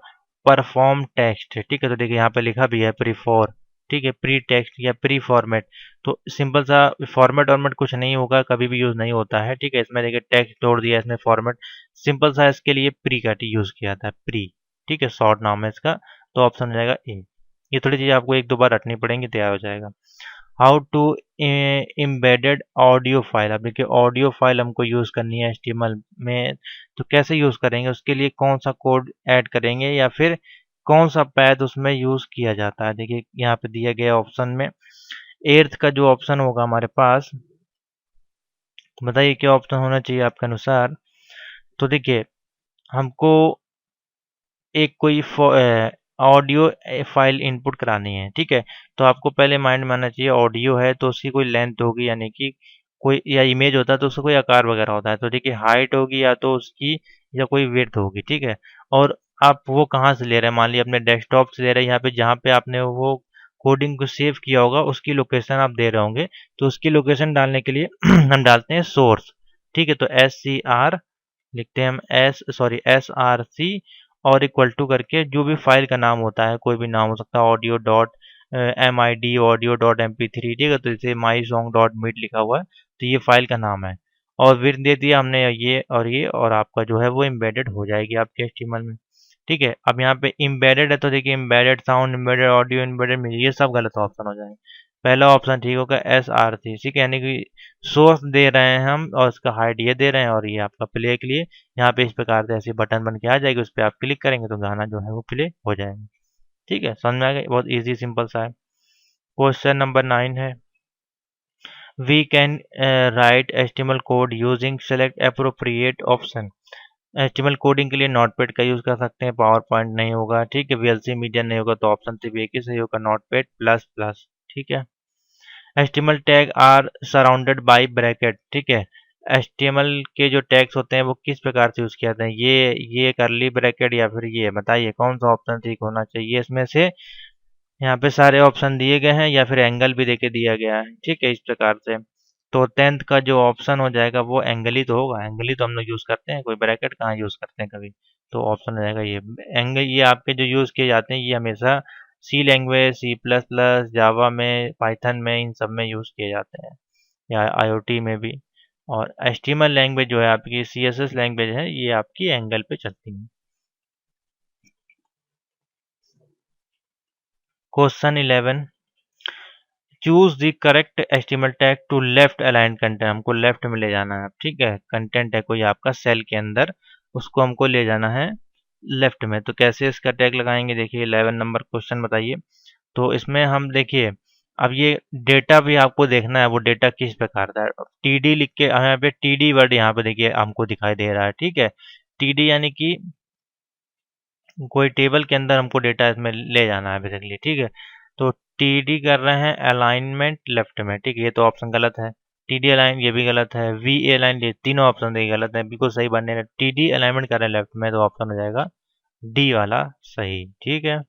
परफॉर्म टेक्स्ट, ठीक है। तो देखिए यहाँ पे लिखा भी है प्रीफॉर, ठीक है, प्री टेक्स्ट या प्री फॉर्मेट। तो सिंपल सा फॉर्मेट वॉर्मेट कुछ नहीं होगा, कभी भी यूज़ नहीं होता है, ठीक है। इसमें देखिए टेक्स्ट जोड़ दिया, इसमें फॉर्मेट सिंपल सा इसके लिए प्री का यूज़ किया था, प्री, ठीक है, शॉर्ट नाम है इसका। तो ऑप्शन हो जाएगा ए। ये थोड़ी चीज़ आपको एक दो बार रटनी पड़ेंगी, तैयार हो जाएगा। How to embedded audio file. अब देखिए ऑडियो फाइल हमको यूज़ करनी है HTML में, तो कैसे यूज़ करेंगे, उसके लिए कौन सा कोड ऐड करेंगे या फिर कौन सा पैथ उसमें यूज़ किया जाता है। देखिए यहाँ पे दिया गया ऑप्शन में 8th का जो ऑप्शन होगा हमारे पास, तो बताइए क्या ऑप्शन होना चाहिए आपके अनुसार। तो देखिए हमको एक कोई ऑडियो फाइल इनपुट करानी है, ठीक है। तो आपको पहले माइंड में आना चाहिए ऑडियो है तो उसकी कोई लेंथ होगी, यानी कि कोई, या इमेज होता है तो उसका कोई आकार वगैरह होता है, तो देखिए हाइट होगी या तो उसकी, या कोई विड्थ होगी, ठीक है। और आप वो कहाँ से ले रहे हैं, मान लीजिए अपने डेस्कटॉप से ले रहे हैं, यहाँ पे जहाँ पे आपने वो कोडिंग को सेव किया होगा उसकी लोकेशन आप दे रहे होंगे। तो उसकी लोकेशन डालने के लिए हम डालते हैं सोर्स, ठीक है। तो SCR लिखते हैं हम, SRC और इक्वल टू करके जो भी फाइल का नाम होता है, कोई भी नाम हो सकता है, audio dot MID, audio dot MP3, ठीक है। तो जैसे माई सॉन्ग डॉट मीट लिखा हुआ है तो ये फाइल का नाम है, और विड्थ दे दिया हमने ये, और आपका जो है वो एम्बेडेड हो जाएगी आपके HTML में, ठीक है। अब यहाँ पे एम्बेडेड है तो देखिए embedded sound, embedded audio, embedded music, ये सब गलत ऑप्शन हो जाएंगे। पहला ऑप्शन ठीक होगा SRC, ठीक है, यानी कि सोर्स दे रहे हैं हम और इसका हाइट ये दे रहे हैं और ये आपका प्ले के लिए यहाँ पे इस प्रकार से ऐसी बटन बन के आ जाएगी, उस पर आप क्लिक करेंगे तो गाना जो है वो प्ले हो जाएगा, ठीक है। समझ में आ गया, बहुत इजी सिंपल सा है। क्वेश्चन नंबर 9 है, we can write HTML code using select appropriate option. HTML coding के लिए नोटपैड का यूज़ कर सकते हैं, पावर पॉइंट नहीं होगा, ठीक है। VLC मीडिया नहीं होगा, तो ऑप्शन सिर्फ एक ही सही होगा, नोटपैड प्लस प्लस, ठीक है। HTML tag are surrounded by bracket, ठीक है। HTML के जो टैग्स होते हैं वो किस प्रकार से यूज़ किए जाते हैं, ये करली ब्रैकेट या फिर ये, बताइए कौन सा ऑप्शन ठीक होना चाहिए इसमें से। यहाँ पे सारे ऑप्शन दिए गए हैं या फिर एंगल भी देके दिया गया है, ठीक है, इस प्रकार से। तो 10th का जो ऑप्शन हो जाएगा वो एंगल ही तो होगा, एंगल ही तो हम लोग यूज़ करते हैं, कोई ब्रैकेट कहाँ यूज़ करते हैं कभी। तो ऑप्शन हो जाएगा ये एंगल। ये आपके जो यूज़ किए जाते हैं ये हमेशा सी लैंग्वेज, C++, जावा में, पाइथन में, इन सब में यूज़ किए जाते हैं, या IoT में भी। और HTML लैंग्वेज जो है आपकी, CSS लैंग्वेज है, ये आपकी एंगल पे चलती है। Question 11, choose the correct HTML tag to left align content. हमको लेफ्ट में ले जाना है, ठीक है। कंटेंट है कोई आपका सेल के अंदर, उसको हमको ले जाना है लेफ्ट में। तो कैसे इसका टैग लगाएंगे, देखिए 11 नंबर क्वेश्चन बताइए। तो इसमें हम देखिए अब ये डेटा भी आपको देखना है, वो डेटा किस प्रकार का है। टीडी लिख के यहाँ पे टीडी वर्ड यहाँ पे देखिए हमको दिखाई दे रहा है, ठीक है। टीडी यानी कि कोई टेबल के अंदर हमको डेटा इसमें ले जाना है बेसिकली, ठीक है। तो टीडी कर रहे हैं अलाइनमेंट लेफ्ट में, ठीक है, ये तो ऑप्शन गलत है। टीडी अलाइन ये भी गलत है, वी ए अलाइन, ये तीनों ऑप्शन देखिए गलत है, बिल्कुल सही बनने रहे। टीडी अलाइनमेंट कर रहे हैं लेफ्ट में, तो ऑप्शन हो जाएगा डी वाला सही, ठीक है।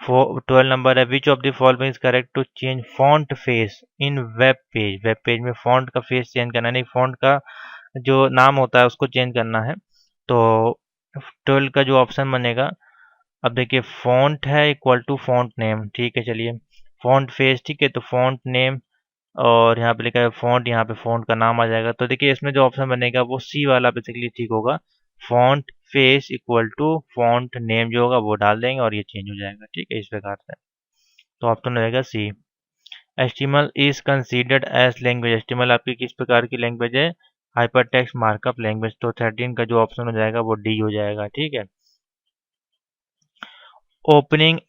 12 नंबर है, which of the following is correct to change font face in web page. Web page में फॉन्ट का फेस चेंज करना नहीं, फॉन्ट का जो नाम होता है उसको चेंज करना है। तो 12 का जो ऑप्शन बनेगा, अब देखिए फॉन्ट है इक्वल टू फॉन्ट नेम, ठीक है। चलिए फॉन्ट फेस, ठीक है, तो फॉन्ट नेम और यहाँ पे लिखा है फॉन्ट, यहाँ पे फॉन्ट का नाम आ जाएगा। तो देखिए इसमें जो ऑप्शन बनेगा वो सी वाला बेसिकली ठीक होगा। Font face equal to font name जो होगा वो डाल देंगे और ये चेंज हो जाएगा, ठीक है, इस प्रकार से। तो ऑप्शन हो जाएगा C. HTML is considered as language. HTML आपकी किस प्रकार की लैंग्वेज है? Hypertext markup language. तो 13 का जो ऑप्शन हो जाएगा वो डी हो जाएगा, ठीक है। Opening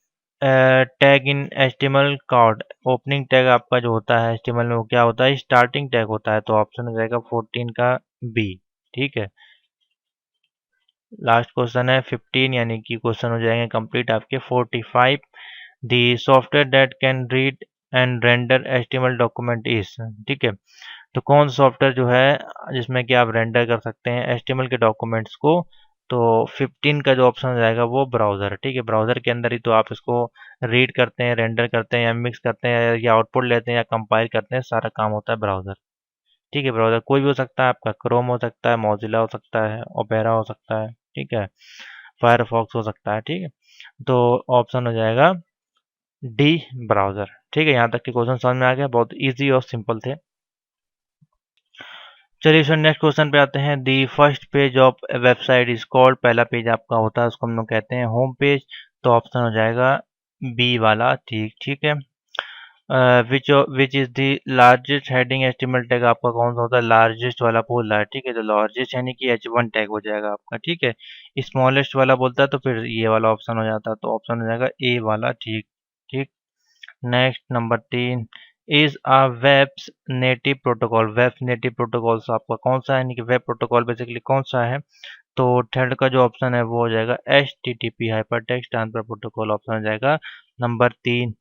tag in HTML code. Opening tag आपका जो होता है एचटीएमएल में वो क्या होता है? स्टार्टिंग टैग होता है। तो ऑप्शन हो जाएगा 14 का बी, ठीक है। लास्ट क्वेश्चन है 15, यानी कि क्वेश्चन हो जाएंगे कंप्लीट आपके 45। दी software that can read and render HTML document is, ठीक है। तो कौन सा सॉफ्टवेयर जो है जिसमें कि आप रेंडर कर सकते हैं एचटीएमएल के डॉक्यूमेंट्स को? तो 15 का जो ऑप्शन हो जाएगा वो ब्राउज़र, ठीक है। ब्राउज़र के अंदर ही तो आप इसको रीड करते हैं, रेंडर करते हैं, या मिक्स करते हैं, या आउटपुट लेते हैं, या कंपाइल करते हैं, सारा काम होता है ब्राउज़र, ठीक है। ब्राउज़र कोई भी हो सकता है, आपका क्रोम हो सकता है, मोजिला हो सकता है, ओपेरा हो सकता है, ठीक है, फायरफॉक्स हो सकता है, ठीक है। तो ऑप्शन हो जाएगा डी ब्राउज़र, ठीक है। यहाँ तक के क्वेश्चन समझ में आ गया, बहुत ईजी और सिंपल थे। चलिए सर नेक्स्ट क्वेश्चन पे आते हैं। The first page of website is called. पहला पेज आपका होता है उसको हम लोग कहते हैं होम पेज। तो ऑप्शन हो जाएगा बी वाला, ठीक, ठीक है। Which is the largest heading estimate tag आपका कौन सा होता है? लार्जेस्ट वाला बोल रहा है, ठीक है। तो लार्जेस्ट यानी कि H1 टैग हो जाएगा आपका, ठीक है। स्मॉलेस्ट वाला बोलता है तो फिर ये वाला ऑप्शन हो जाता है, तो ऑप्शन हो जाएगा ए वाला, ठीक, ठीक। Next number 3, is a webs native protocol. Web native protocol आपका कौन सा है, यानी कि वेब प्रोटोकॉल बेसिकली कौन सा है? तो थर्ड का जो ऑप्शन है वो हो जाएगा HTTP hyper text transfer protocol, option हो जाएगा नंबर 3।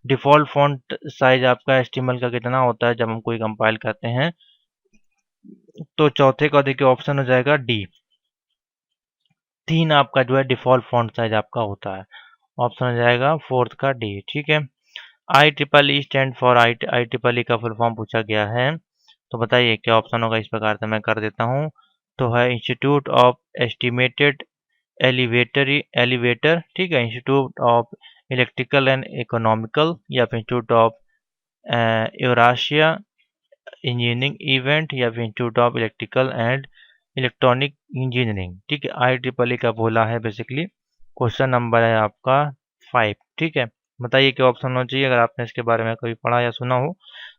डिफॉल्ट फॉन्ट साइज आपका एचटीएमएल का कितना होता है जब हम कोई कंपाइल करते हैं? तो चौथे का देखिए ऑप्शन हो जाएगा डी, 3 आपका जो है डिफॉल्ट फॉन्ट साइज आपका होता है, ऑप्शन हो जाएगा फोर्थ का डी, ठीक है। I triple E stand for I triple E का फुल फॉर्म पूछा गया है, तो बताइए क्या ऑप्शन होगा? इस प्रकार से मैं कर देता हूँ। तो है इंस्टीट्यूट ऑफ एस्टिमेटेड एलिवेटर, ठीक है, institute of electrical and economical, या फिर इंस्टीट्यूट ऑफ यूराशिया इंजीनियरिंग इवेंट, या फिर institute of electrical and electronic engineering, ठीक है। आई ट्रिपल ई का बोला है बेसिकली। क्वेश्चन नंबर है आपका 5, ठीक है। बताइए क्या ऑप्शन होना चाहिए अगर आपने इसके बारे में कभी पढ़ा या सुना हो?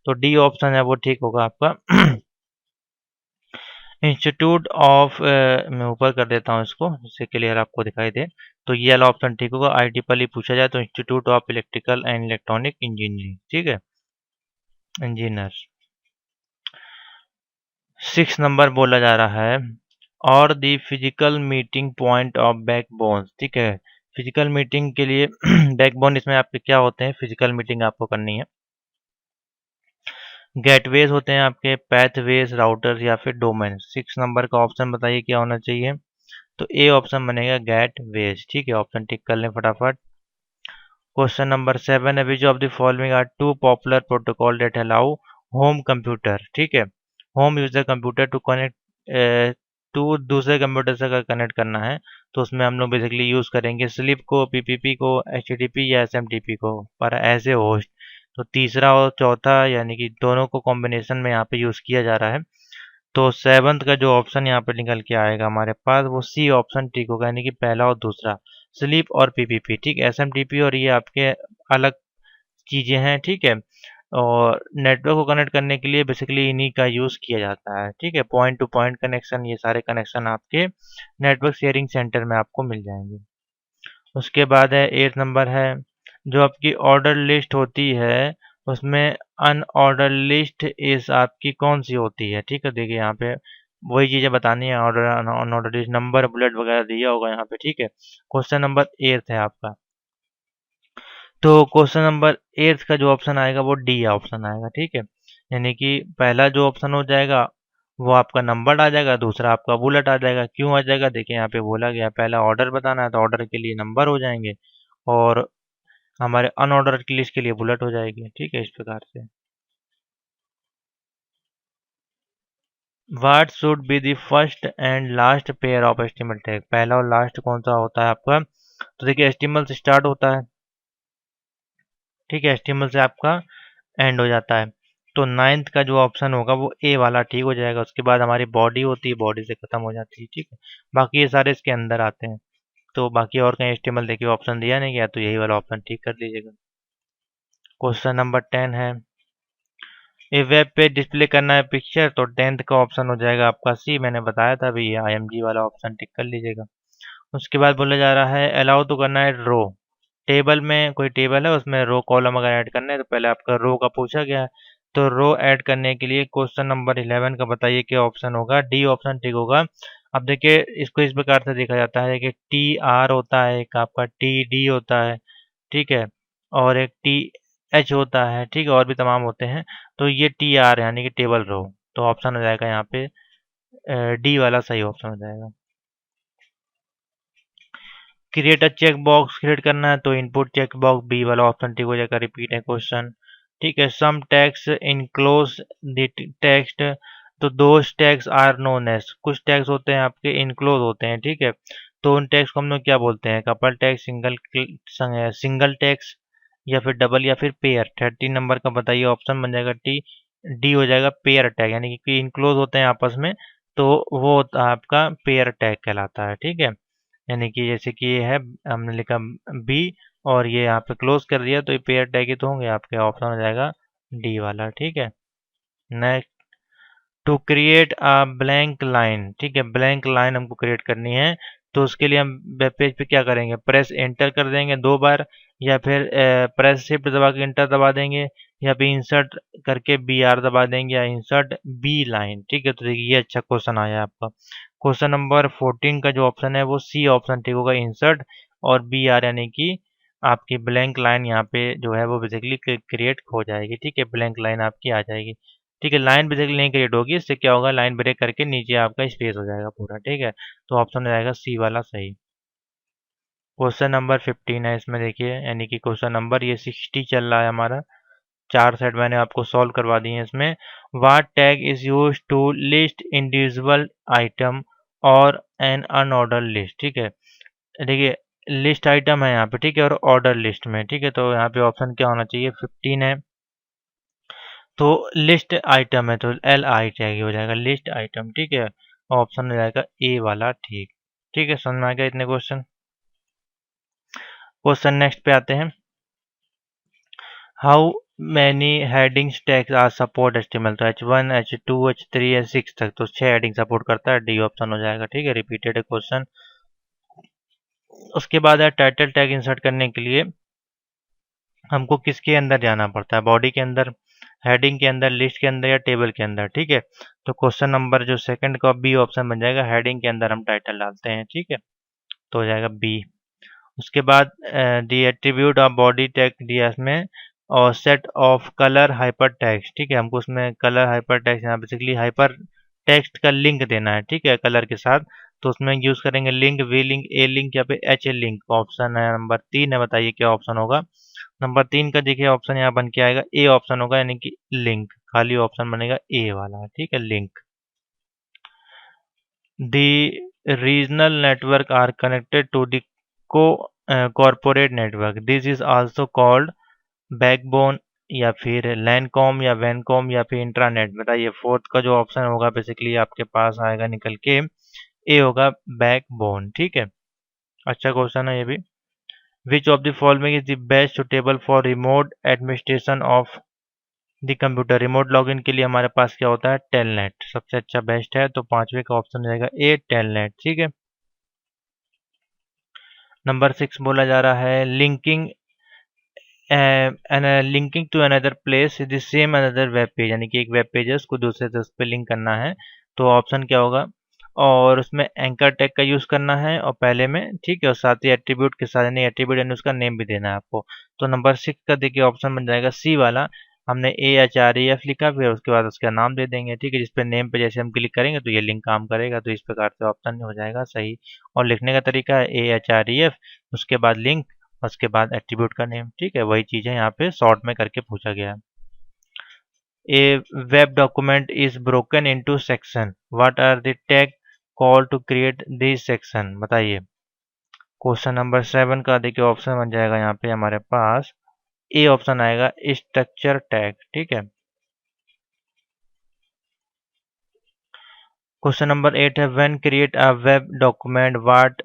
तो डी ऑप्शन है वो ठीक होगा आपका। इंस्टीट्यूट ऑफ मैं ऊपर कर देता हूँ इसको जिससे क्लियर आपको दिखाई दे। तो ये वाला ऑप्शन ठीक होगा। आई ट्रिपल ई पूछा जाए तो institute of electrical and electronic engineering, ठीक है, इंजीनियर। 6 नंबर बोला जा रहा है, और the physical meeting point of backbone, ठीक है। फिजिकल मीटिंग के लिए बैकबोन इसमें आपके क्या होते हैं? फिजिकल मीटिंग आपको करनी है, गेटवेज होते हैं आपके, पैथवेज, राउटर्स, या फिर डोमेन। 6 नंबर का ऑप्शन बताइए क्या होना चाहिए? तो ए ऑप्शन बनेगा गेटवेज, ठीक है। ऑप्शन टिक कर लें फटाफट। क्वेश्चन नंबर 7 है, which of the following are two popular protocol that allow home computer, ठीक है, home user computer to connect to दूसरे कंप्यूटर से अगर कनेक्ट करना है तो उसमें हम लोग बेसिकली यूज़ करेंगे स्लिप को, पीपीपी को, एचटीटीपी या एसएमटीपी को, पर एज ए होस्ट। तो तीसरा और चौथा यानी कि दोनों को कॉम्बिनेशन में यहाँ पे यूज़ किया जा रहा है। तो सेवंथ का जो ऑप्शन यहाँ पे निकल के आएगा हमारे पास वो सी ऑप्शन ठीक होगा, यानी कि पहला और दूसरा, स्लीप और पीपीपी, ठीक। एसएमटीपी और ये आपके अलग चीज़ें हैं, ठीक है। और नेटवर्क को कनेक्ट करने के लिए बेसिकली इन्हीं का यूज़ किया जाता है, ठीक है। पॉइंट टू पॉइंट कनेक्शन, ये सारे कनेक्शन आपके नेटवर्क शेयरिंग सेंटर में आपको मिल जाएंगे। उसके बाद है 8 नंबर है, जो आपकी ऑर्डर लिस्ट होती है उसमें अनऑर्डर लिस्ट इस आपकी कौन सी होती है, ठीक है। देखिए यहाँ पे वही चीजें बतानी है, order unordered list, number bullet वगैरह दिया होगा यहाँ पे, ठीक है। क्वेश्चन नंबर 8 है आपका। तो क्वेश्चन नंबर 8 का जो ऑप्शन आएगा वो डी ऑप्शन आएगा, ठीक है। यानी कि पहला जो ऑप्शन हो जाएगा वो आपका नंबर आ जाएगा, दूसरा आपका बुलेट आ जाएगा। क्यों आ जाएगा, देखिए यहाँ पे बोला गया पहला ऑर्डर बताना है तो ऑर्डर के लिए नंबर हो जाएंगे, और हमारे अनऑर्डर की लिस्ट के लिए बुलेट हो जाएगी, ठीक है, इस प्रकार से। What should be the first and last pair of एस्टिमल tag, पहला और लास्ट कौन सा होता है आपका। तो देखिए एस्टिमल से स्टार्ट होता है, ठीक है, एस्टिमल से आपका एंड हो जाता है। तो नाइन्थ का जो ऑप्शन होगा वो ए वाला ठीक हो जाएगा। उसके बाद हमारी बॉडी होती है, बॉडी से खत्म हो जाती है, ठीक है। बाकी ये सारे इसके अंदर आते हैं। तो बाकी और कहीं एस्टिमल देखिए ऑप्शन दिया नहीं गया, तो यही वाला ऑप्शन ठीक कर लीजिएगा। क्वेश्चन नंबर 10 है, ये वेब पे डिस्प्ले करना है पिक्चर, तो 10th का ऑप्शन हो जाएगा आपका सी। मैंने बताया था अभी, ये IMG वाला ऑप्शन टिक कर लीजिएगा। उसके बाद बोला जा रहा है अलाउ तो करना है रो, टेबल में कोई टेबल है उसमें रो कॉलम अगर ऐड करना है, तो पहले आपका रो का पूछा गया है। तो रो ऐड करने के लिए क्वेश्चन नंबर 11 का बताइए क्या ऑप्शन होगा। डी ऑप्शन ठीक होगा। अब देखिए इसको इस प्रकार से देखा जाता है कि TR होता है, एक आपका TD होता है, ठीक है, और एक TH होता है, ठीक है, और भी तमाम होते हैं। तो ये TR यानी कि टेबल रो, तो ऑप्शन हो जाएगा यहाँ पे डी वाला सही ऑप्शन हो जाएगा। Create a check box create करना है, तो इनपुट चेक बॉक्स बी वाला ऑप्शन ठीक हो जाएगा। रिपीट है क्वेश्चन, ठीक है। Some tags enclose the text, तो those tags are known as, कुछ टैग्स होते हैं आपके इनक्लोज होते हैं, ठीक है। तो उन टैग्स को हम लोग क्या बोलते हैं, कपल टैग, सिंगल टैग्स, या फिर डबल, या फिर पेयर। 13 नंबर का बताइए ऑप्शन बन जाएगा टी। डी हो जाएगा पेयर टैग, यानी कि इनक्लोज होते हैं आपस में, तो वो होता है आपका पेयर टैग कहलाता है, ठीक है। यानी कि जैसे कि ये है, हमने लिखा बी और ये यहाँ पे क्लोज कर दिया, तो ये पेयर टैग ही तो होंगे आपके, ऑप्शन हो जाएगा डी वाला, ठीक है। Next, to create a blank line, ठीक है, ब्लैंक लाइन हमको क्रिएट करनी है। तो उसके लिए हम वेब पेज पे क्या करेंगे, प्रेस एंटर कर देंगे 2 बार, या फिर प्रेस शिफ्ट दबा के एंटर दबा देंगे, या फिर इंसर्ट करके BR दबा देंगे, या इंसर्ट बी लाइन, ठीक है। तो देखिए ये अच्छा क्वेश्चन आया आपका। क्वेश्चन नंबर 14 का जो ऑप्शन है वो सी ऑप्शन ठीक होगा, इंसर्ट और BR, यानी कि आपकी ब्लैंक लाइन यहाँ पे जो है वो बेसिकली क्रिएट हो जाएगी, ठीक है, ब्लैंक लाइन आपकी आ जाएगी, ठीक है। लाइन बेसिकली नहीं क्रिएट होगी, इससे क्या होगा, लाइन ब्रेक करके नीचे आपका स्पेस हो जाएगा पूरा, ठीक है। तो ऑप्शन हो जाएगा सी वाला सही। क्वेश्चन नंबर 15 है इसमें देखिए, यानी कि क्वेश्चन नंबर ये 60 चल रहा है हमारा। 4 सेट मैंने आपको सॉल्व करवा दिए हैं इसमें। What tag is use to list individual item और एन अनऑर्डर लिस्ट, ठीक है। देखिए लिस्ट आइटम है यहाँ पे, ठीक है, और ऑर्डर लिस्ट में, ठीक है। तो यहाँ पे ऑप्शन क्या होना चाहिए, 15 है, तो लिस्ट आइटम है तो LI चाहिए, हो जाएगा लिस्ट आइटम, ठीक है। ऑप्शन हो जाएगा ए वाला ठीक, ठीक है। समझ में आ गया इतने क्वेश्चन। क्वेश्चन नेक्स्ट पे आते हैं, how many headings tags are support HTML, तो H1 H2 H3 H6 तक, तो 6 हेडिंग सपोर्ट करता है, डी ऑप्शन हो जाएगा, ठीक है। रिपीटेड है क्वेश्चन। उसके बाद है टाइटल टैग इंसर्ट करने के लिए हमको किसके अंदर जाना पड़ता है, बॉडी के अंदर, हेडिंग के अंदर, लिस्ट के अंदर, या टेबल के अंदर, ठीक है। तो क्वेश्चन नंबर जो सेकंड का बी ऑप्शन बन जाएगा, हेडिंग के अंदर हम टाइटल डालते हैं, ठीक है, तो हो जाएगा बी। उसके बाद दी एट्रीब्यूट ऑफ बॉडी टैग दिया इसमें, और set of colour hyper text, ठीक है। हमको उसमें कलर हाइपर टेक्स्ट, यहाँ बेसिकली हाइपर टेक्स्ट का लिंक देना है, ठीक है, कलर के साथ। तो उसमें यूज करेंगे link, B link, A link, या फिर एच लिंक। ऑप्शन है नंबर 3 है, बताइए क्या ऑप्शन होगा। नंबर 3 का देखिए ऑप्शन यहाँ बन के आएगा, ए ऑप्शन होगा, यानी कि लिंक, खाली ऑप्शन बनेगा ए वाला, ठीक है, link. The regional network are connected to the corporate network. This is also called backbone, या फिर लैनकॉम, या वैनकॉम, या फिर इंट्रानेट। बताइए फोर्थ का जो ऑप्शन होगा बेसिकली आपके पास आएगा निकल के, ए होगा बैकबोन, ठीक है। अच्छा क्वेश्चन है ये भी। विच of the following is the best suitable for remote administration of the computer, remote login के लिए हमारे पास क्या होता है, टेलनेट सबसे अच्छा बेस्ट है, तो पांचवे का ऑप्शन रहेगा ए टेलनेट, ठीक है। नंबर 6 बोला जा रहा है linking and linking to another place the same another web page, यानी कि एक वेब पेज है उसको दूसरे से उस पे लिंक करना है, तो ऑप्शन क्या होगा? और उसमें एंकर टैग का यूज़ करना है और पहले में, ठीक है, और साथ ही एट्रीब्यूट के साथ, यानी एट्रीब्यूट यानी उसका नेम भी देना है आपको। तो नंबर 6 का देखिए ऑप्शन बन जाएगा सी वाला। हमने AHREF लिखा, फिर उसके बाद उसका नाम दे देंगे, ठीक है, जिस पे नेम पे जैसे हम क्लिक करेंगे तो ये लिंक काम करेगा। तो इस प्रकार से ऑप्शन हो जाएगा सही। और लिखने का तरीका है AHREF, उसके बाद लिंक, उसके बाद एट्रीब्यूट का नेम, ठीक है, वही चीज़ है यहाँ पे शॉर्ट में करके पूछा गया है। A web document is broken into section. What are the tag called to create these section? बताइए। क्वेश्चन नंबर 7 का देखिए ऑप्शन बन जाएगा यहाँ पे हमारे पास, ए ऑप्शन आएगा स्ट्रक्चर टैग, ठीक है। क्वेश्चन नंबर 8 है when create a web document what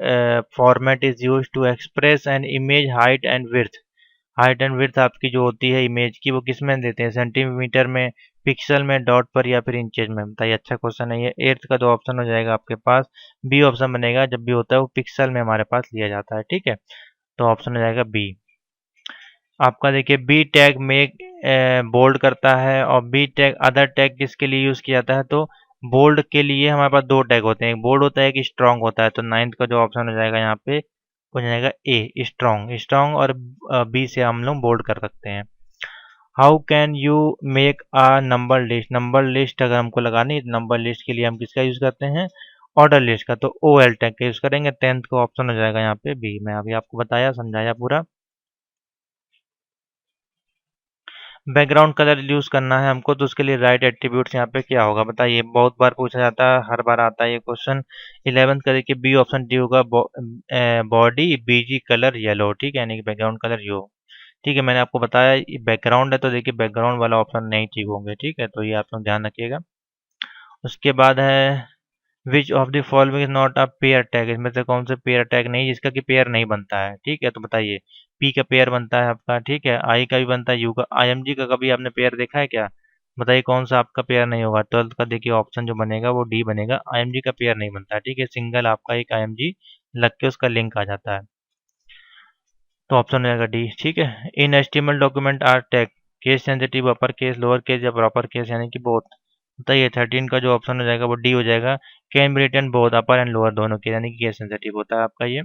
format is used to express an image height and width. Height and width आपकी जो होती है इमेज की, वो किस में देते हैं? सेंटीमीटर में, पिक्सल में, डॉट पर, या फिर इंचेज में? बताइए। अच्छा क्वेश्चन है ये। 8th का तो ऑप्शन हो जाएगा आपके पास बी ऑप्शन बनेगा, जब भी होता है वो पिक्सल में हमारे पास लिया जाता है, ठीक है। तो ऑप्शन हो जाएगा बी। आपका देखिए बी टैग में बोल्ड करता है, और बी टैग अदर टैग किसके लिए यूज किया जाता है? तो बोल्ड के लिए हमारे पास दो टैग होते हैं, एक बोल्ड होता है, एक स्ट्रांग होता है। तो 9th का जो ऑप्शन हो जाएगा यहाँ पे हो जाएगा ए स्ट्रांग। स्ट्रांग और बी से हम लोग बोल्ड कर सकते हैं। How can you make a number list? Number list अगर हमको लगानी है तो नंबर लिस्ट के लिए हम किसका यूज करते हैं? ऑर्डर लिस्ट का। तो ओ एल टैग का यूज करेंगे। 10th का ऑप्शन हो जाएगा यहाँ पे बी। मैं अभी आपको बताया समझाया पूरा। बैकग्राउंड कलर यूज करना है हमको, तो उसके लिए राइट एट्रीब्यूट्स यहाँ पे क्या होगा? बताइए, बहुत बार पूछा जाता है, हर बार आता है ये क्वेश्चन। 11th का देखिए बी ऑप्शन डी होगा, बॉडी बीजी कलर येलो, ठीक है, यानी कि बैकग्राउंड कलर यो, ठीक है। मैंने आपको बताया ये बैकग्राउंड है, तो देखिए बैकग्राउंड वाला ऑप्शन नहीं ठीक होंगे, ठीक है, तो ये आप लोग ध्यान रखिएगा। उसके बाद है which of the following is not a pair tag? इसमें से कौन सा पेयर टैग नहीं जिसका कि पेयर नहीं बनता है, ठीक है। तो बताइए, पी का पेयर बनता है आपका, ठीक है, आई का भी बनता है, यू का, IMG का कभी आपने पेयर देखा है क्या? बताइए कौन सा आपका पेयर नहीं होगा? 12th का देखिए ऑप्शन जो बनेगा वो डी बनेगा। IMG का पेयर नहीं बनता है, ठीक है, सिंगल आपका एक IMG लग के उसका लिंक आ जाता है। तो ऑप्शन हो जाएगा डी, ठीक है। In HTML document are tag case sensitive, upper case, lower case या प्रॉपर केस, यानी कि बोथ। बताइए 13 का जो ऑप्शन हो जाएगा वो डी हो जाएगा। Can be written both upper and lower दोनों के, यानी कि केस सेंसिटिव होता है आपका ये।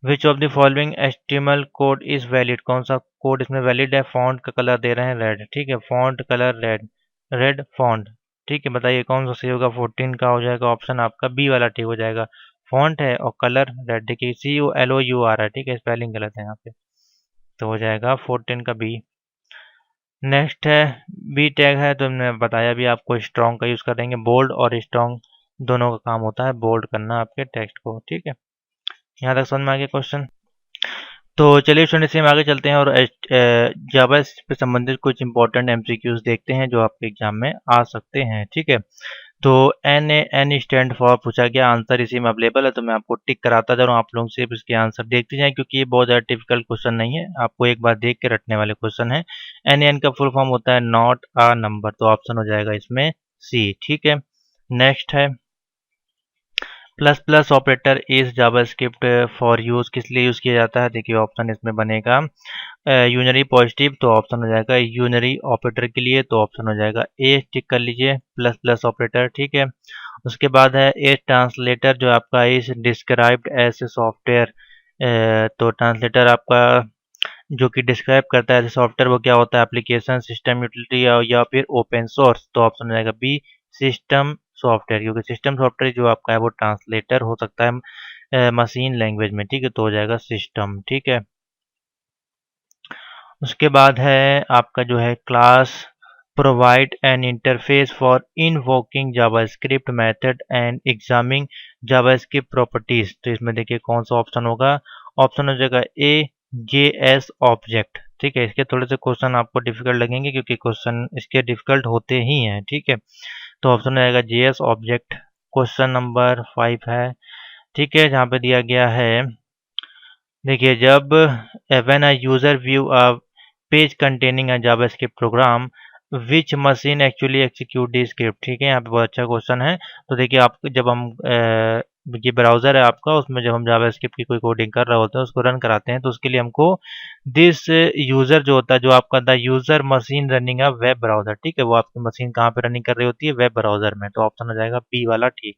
विच of the following HTML code is valid? कौन सा कोड इसमें वैलिड है? फॉन्ट का कलर दे रहे हैं रेड, ठीक है, font colour red, red font, ठीक है। बताइए कौन सा सही होगा? 14 का हो जाएगा ऑप्शन आपका बी वाला ठीक हो जाएगा। फॉन्ट है और कलर रेड, देखिए COLOU आ रहा है, ठीक है, स्पेलिंग गलत है यहाँ पे, तो हो जाएगा 14 का बी। नेक्स्ट है बी टैग है, तो हमने बताया भी आपको स्ट्रॉन्ग का यूज़ करेंगे। बोल्ड और स्ट्रॉन्ग दोनों का काम होता है बोल्ड करना आपके टेक्स्ट को, ठीक है। यहाँ तक समझ में आ गया क्वेश्चन? तो चलिए स्टूडेंट्स हम आगे चलते हैं और जावा से संबंधित कुछ इंपॉर्टेंट MCQs देखते हैं जो आपके एग्जाम में आ सकते हैं, ठीक है। तो एन स्टैंड फॉर पूछा गया, आंसर इसी में अवेलेबल है, तो मैं आपको टिक कराता जा रहा हूँ, आप लोग सिर्फ इसके आंसर देखते जाएं, क्योंकि ये बहुत ज़्यादा डिफिकल्ट क्वेश्चन नहीं है, आपको एक बार देख के रटने वाले क्वेश्चन है। एन का फुल फॉर्म होता है नॉट अ नंबर, तो ऑप्शन हो जाएगा इसमें सी, ठीक है। नेक्स्ट है plus plus operator is JavaScript for use, किस लिए यूज किया जाता है? देखिए ऑप्शन इसमें बनेगा यूनरी पॉजिटिव, तो ऑप्शन हो जाएगा यूनरी ऑपरेटर के लिए, तो ऑप्शन हो जाएगा ए, टिक कर लीजिए, प्लस प्लस ऑपरेटर, ठीक है। उसके बाद है ए ट्रांसलेटर, जो आपका is described as a software, तो ट्रांसलेटर आपका जो कि डिस्क्राइब करता है सॉफ्टवेयर वो क्या होता है? एप्लीकेशन, सिस्टम, यूटिलिटी या फिर ओपन सोर्स, तो ऑप्शन हो जाएगा बी, सिस्टम सॉफ्टवेयर, क्योंकि सिस्टम सॉफ्टवेयर जो आपका है वो ट्रांसलेटर हो सकता है मशीन लैंग्वेज में, ठीक है, तो हो जाएगा सिस्टम, ठीक है। उसके बाद है आपका जो है class provide an interface for invoking JavaScript method and examining JavaScript properties, तो इसमें देखिए कौन सा ऑप्शन होगा? ऑप्शन हो जाएगा ए, JS ऑब्जेक्ट, ठीक है। इसके थोड़े से क्वेश्चन आपको डिफिकल्ट लगेंगे क्योंकि क्वेश्चन इसके डिफिकल्ट होते ही हैं, ठीक है। तो ऑप्शन हो जाएगा JS ऑब्जेक्ट। क्वेश्चन नंबर 5 है, ठीक है, जहाँ पे दिया गया है, देखिए जब when a user view a page containing a JavaScript program which machine actually execute the script. ठीक है, यहाँ पे बहुत अच्छा क्वेश्चन है। तो देखिए आप जब हम ये ब्राउज़र है आपका, उसमें जब हम जावास्क्रिप्ट की कोई कोडिंग कर रहे होते हैं, उसको रन कराते हैं, तो उसके लिए हमको दिस यूज़र जो होता है, जो आपका the user machine running a web browser, ठीक है, वो आपकी मशीन कहाँ पे रनिंग कर रही होती है, वेब ब्राउज़र में। तो ऑप्शन हो जाएगा बी वाला ठीक।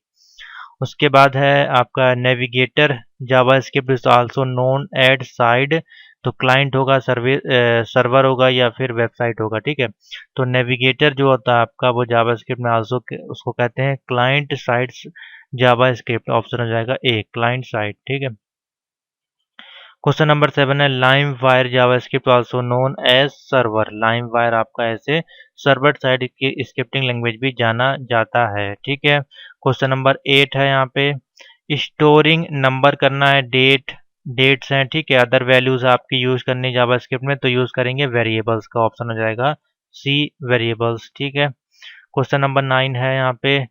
उसके बाद है आपका navigator JavaScript is also known at side. तो क्लाइंट होगा, सर्वर होगा या फिर वेबसाइट होगा। ठीक है, तो नेविगेटर जो होता है आपका, वो जावास्क्रिप्ट में आल्सो उसको कहते हैं क्लाइंट साइड जावास्क्रिप्ट। ऑप्शन हो जाएगा ए क्लाइंट साइड। ठीक है, क्वेश्चन नंबर 7 है lime wire JavaScript also known as server. Lime wire आपका ऐसे सर्वर साइड की स्क्रिप्टिंग लैंग्वेज भी जाना जाता है। ठीक है, क्वेश्चन नंबर 8 है यहाँ पे स्टोरिंग नंबर करना है, डेट्स हैं। ठीक है, अदर वैल्यूज आपकी यूज करनी जावास्क्रिप्ट में, तो यूज करेंगे वेरिएबल्स का। ऑप्शन हो जाएगा सी वेरिएबल्स। ठीक है, क्वेश्चन नंबर 9 है यहाँ पे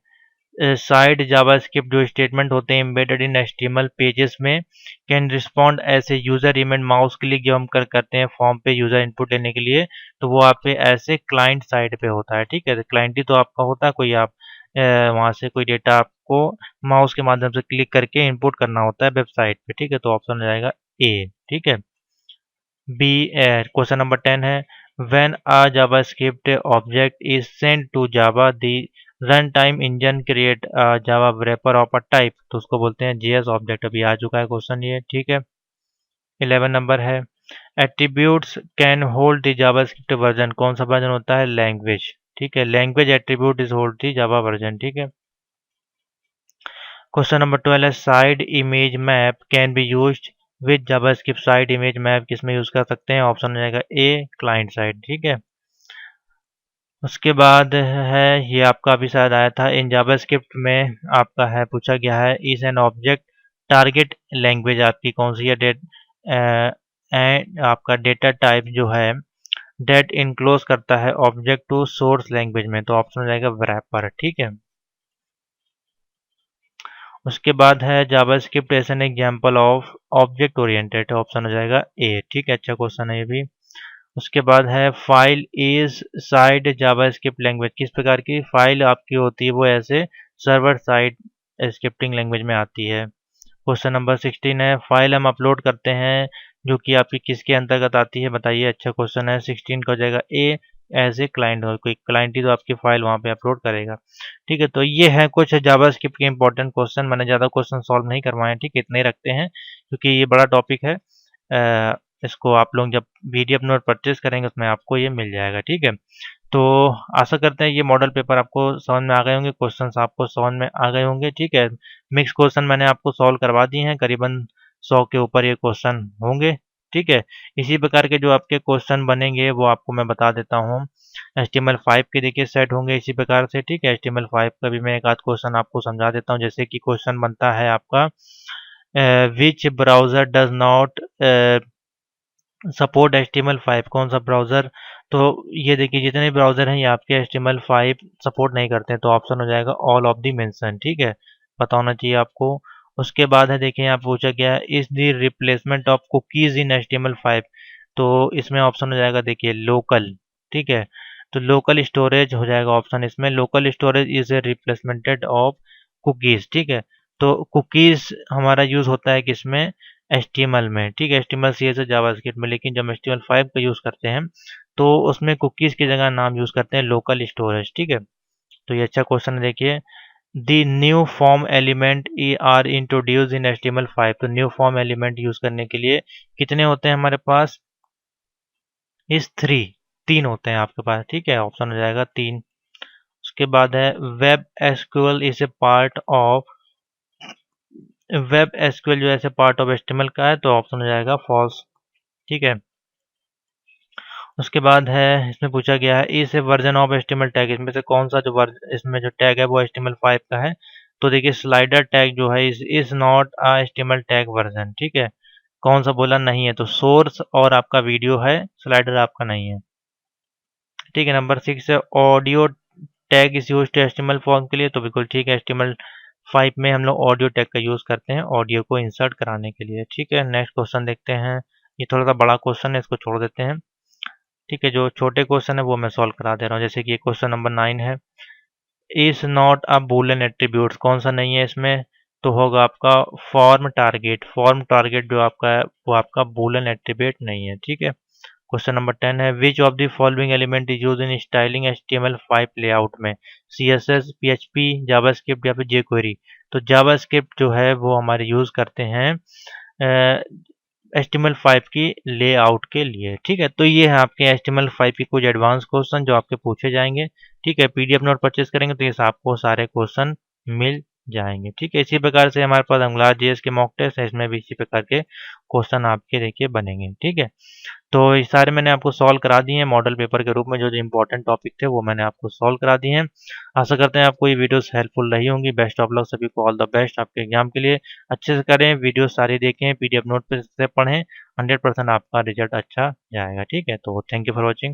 साइड जावास्क्रिप्ट जो स्टेटमेंट होते हैं एम्बेडेड इन एचटीएमएल पेजेस में कैन रिस्पॉन्ड ऐसे यूजर इवेंट। माउस क्लिक जब हम करते हैं फॉर्म पे यूजर इनपुट लेने के लिए, तो वो आप पे ऐसे क्लाइंट साइड पे होता है। ठीक है, तो क्लाइंट ही तो आपका होता है, कोई आप वहाँ से कोई डेटा आपको माउस के माध्यम से क्लिक करके इनपुट करना होता है वेबसाइट पे। ठीक है, तो ऑप्शन हो जाएगा ए। ठीक है, बी। क्वेश्चन नंबर 10 है when a JavaScript object is sent to Java the run time engine create Java wrapper of a type. तो उसको बोलते हैं जेएस ऑब्जेक्ट। अभी आ चुका है क्वेश्चन ये। ठीक है, 11 नंबर है attributes can hold the JavaScript version. कौन सा वर्जन होता है, लैंग्वेज। ठीक है, language attribute is hold the Java version. ठीक है, क्वेश्चन नंबर 12 है side image map can be used with JavaScript. Side image map किसमें यूज कर सकते हैं, ऑप्शन हो जाएगा ए क्लाइंट साइड। ठीक है, उसके बाद है ये आपका अभी शायद आया था इन जावास्क्रिप्ट में, आपका है पूछा गया है is an object target language आपकी कौन सी है, डेट एंड आपका डेटा टाइप जो है डेट इनक्लोज करता है ऑब्जेक्ट टू सोर्स लैंग्वेज में। तो ऑप्शन हो जाएगा wrapper। ठीक है, उसके बाद है JavaScript as an example of object oriented. Option हो जाएगा ए। ठीक है, अच्छा क्वेश्चन है ये भी। उसके बाद है file is side JavaScript language. किस प्रकार की फाइल आपकी होती है, वो ऐसे सर्वर साइड स्क्रिप्टिंग लैंग्वेज में आती है। क्वेश्चन नंबर 16 है फाइल हम अपलोड करते हैं जो कि आपकी किसके अंतर्गत आती है, बताइए। अच्छा क्वेश्चन है, 16 का हो जाएगा ए एज ए क्लाइंट। हो कोई क्लाइंट ही तो आपकी फाइल वहाँ पे अपलोड करेगा। ठीक है, तो ये है कुछ जावास्क्रिप्ट के इंपॉर्टेंट क्वेश्चन। मैंने ज़्यादा क्वेश्चन सॉल्व नहीं करवाए। ठीक है, इतने ही रखते हैं क्योंकि ये बड़ा टॉपिक है। इसको आप लोग जब पीडीएफ नोट परचेज करेंगे उसमें आपको ये मिल जाएगा। ठीक है, तो आशा करते हैं ये मॉडल पेपर आपको समझ में आ गए होंगे, क्वेश्चंस आपको समझ में आ गए होंगे। ठीक है, मिक्स क्वेश्चन मैंने आपको सॉल्व करवा दिए हैं, करीबन 100 के ऊपर ये क्वेश्चन होंगे। ठीक है, इसी प्रकार के जो आपके क्वेश्चन बनेंगे वो आपको मैं बता देता हूँ। HTML5 के देखिए सेट होंगे इसी प्रकार से। ठीक है, HTML5 का भी मैं एक आध क्वेश्चन आपको समझा देता हूँ। जैसे कि क्वेश्चन बनता है आपका which browser does not support HTML5। कौन सा ब्राउज़र, तो ये देखिए जितने ब्राउज़र हैं ये आपके HTML5 सपोर्ट नहीं करते हैं। तो ऑप्शन हो जाएगा ऑल ऑफ दी मेंशन। ठीक है, पता होना चाहिए आपको। उसके बाद है देखिए यहाँ पूछा गया है is the replacement of cookies in HTML5। तो इसमें ऑप्शन हो जाएगा देखिए लोकल। ठीक है, तो लोकल स्टोरेज हो जाएगा ऑप्शन इसमें। Local storage is a replacemented of cookies. ठीक है, तो कुकीज़ हमारा यूज़ होता है किसमें, HTML में। ठीक है, HTML CSS जावास्क्रिप्ट में। लेकिन जब HTML5 का यूज़ करते हैं तो उसमें कुकीज़ की जगह नाम यूज़ करते हैं लोकल स्टोरेज। ठीक है, तो ये अच्छा क्वेश्चन है देखिए। The new form element are introduce in HTML5। तो न्यू फॉर्म एलिमेंट यूज़ करने के लिए कितने होते हैं हमारे पास, इस 3 होते हैं आपके पास। ठीक है, ऑप्शन हो जाएगा 3। उसके बाद है web SQL is a part of, web SQL जो ऐसे पार्ट ऑफ HTML का है, तो ऑप्शन हो जाएगा फॉल्स। ठीक है, उसके बाद है इसमें पूछा गया है इस वर्जन ऑफ HTML टैग। इसमें से कौन सा जो इसमें जो टैग है वो HTML5 का है। तो देखिए स्लाइडर टैग जो है is not a HTML tag version. ठीक है, कौन सा बोला नहीं है, तो सोर्स और आपका वीडियो है, स्लाइडर आपका नहीं है। ठीक है, नंबर 6 है audio tag is use to HTML form के लिए। तो बिल्कुल ठीक है, HTML5 में हम लोग ऑडियो टैग का यूज़ करते हैं ऑडियो को इंसर्ट कराने के लिए। ठीक है, नेक्स्ट क्वेश्चन देखते हैं। ये थोड़ा सा बड़ा क्वेश्चन है, इसको छोड़ देते हैं। ठीक है, जो छोटे क्वेश्चन है वो मैं सॉल्व करा दे रहा हूँ। जैसे कि क्वेश्चन नंबर 9 है, is not a Boolean attribute, कौन सा नहीं है इसमें? तो होगा आपका फॉर्म टारगेट। फॉर्म टारगेट जो आपका है वो आपका बूलियन एट्रीब्यूट नहीं है, ठीक है। क्वेश्चन नंबर 10 है, which of the following element is use in styling HTML5 layout में? CSS, PHP, जावास्क्रिप्ट या फिर jQuery? तो जावास्क्रिप्ट जो है वो हमारे यूज करते हैं HTML5 की लेआउट के लिए, ठीक है। तो ये है आपके HTML5 की कुछ एडवांस क्वेश्चन जो आपके पूछे जाएंगे, ठीक है। PDF नोट परचेज करेंगे तो ये आपको सारे क्वेश्चन मिल जाएंगे, ठीक है। इसी प्रकार से हमारे पास एंगुलर JS के मॉक टेस्ट है, इसमें भी इसी प्रकार के क्वेश्चन आपके देखिए बनेंगे, ठीक है। तो ये सारे मैंने आपको सॉल्व करा दिए हैं मॉडल पेपर के रूप में, जो जो इंपॉर्टेंट टॉपिक थे वो मैंने आपको सॉल्व करा दिए हैं। आशा करते हैं आपको ये वीडियोस हेल्पफुल रही होंगी। बेस्ट ऑफ लक सभी को, ऑल द बेस्ट आपके एग्जाम के लिए। अच्छे से करें, वीडियो सारी देखें, PDF नोट पे से पढ़ें, 100% आपका रिजल्ट अच्छा जाएगा, ठीक है। तो थैंक यू फॉर वॉचिंग।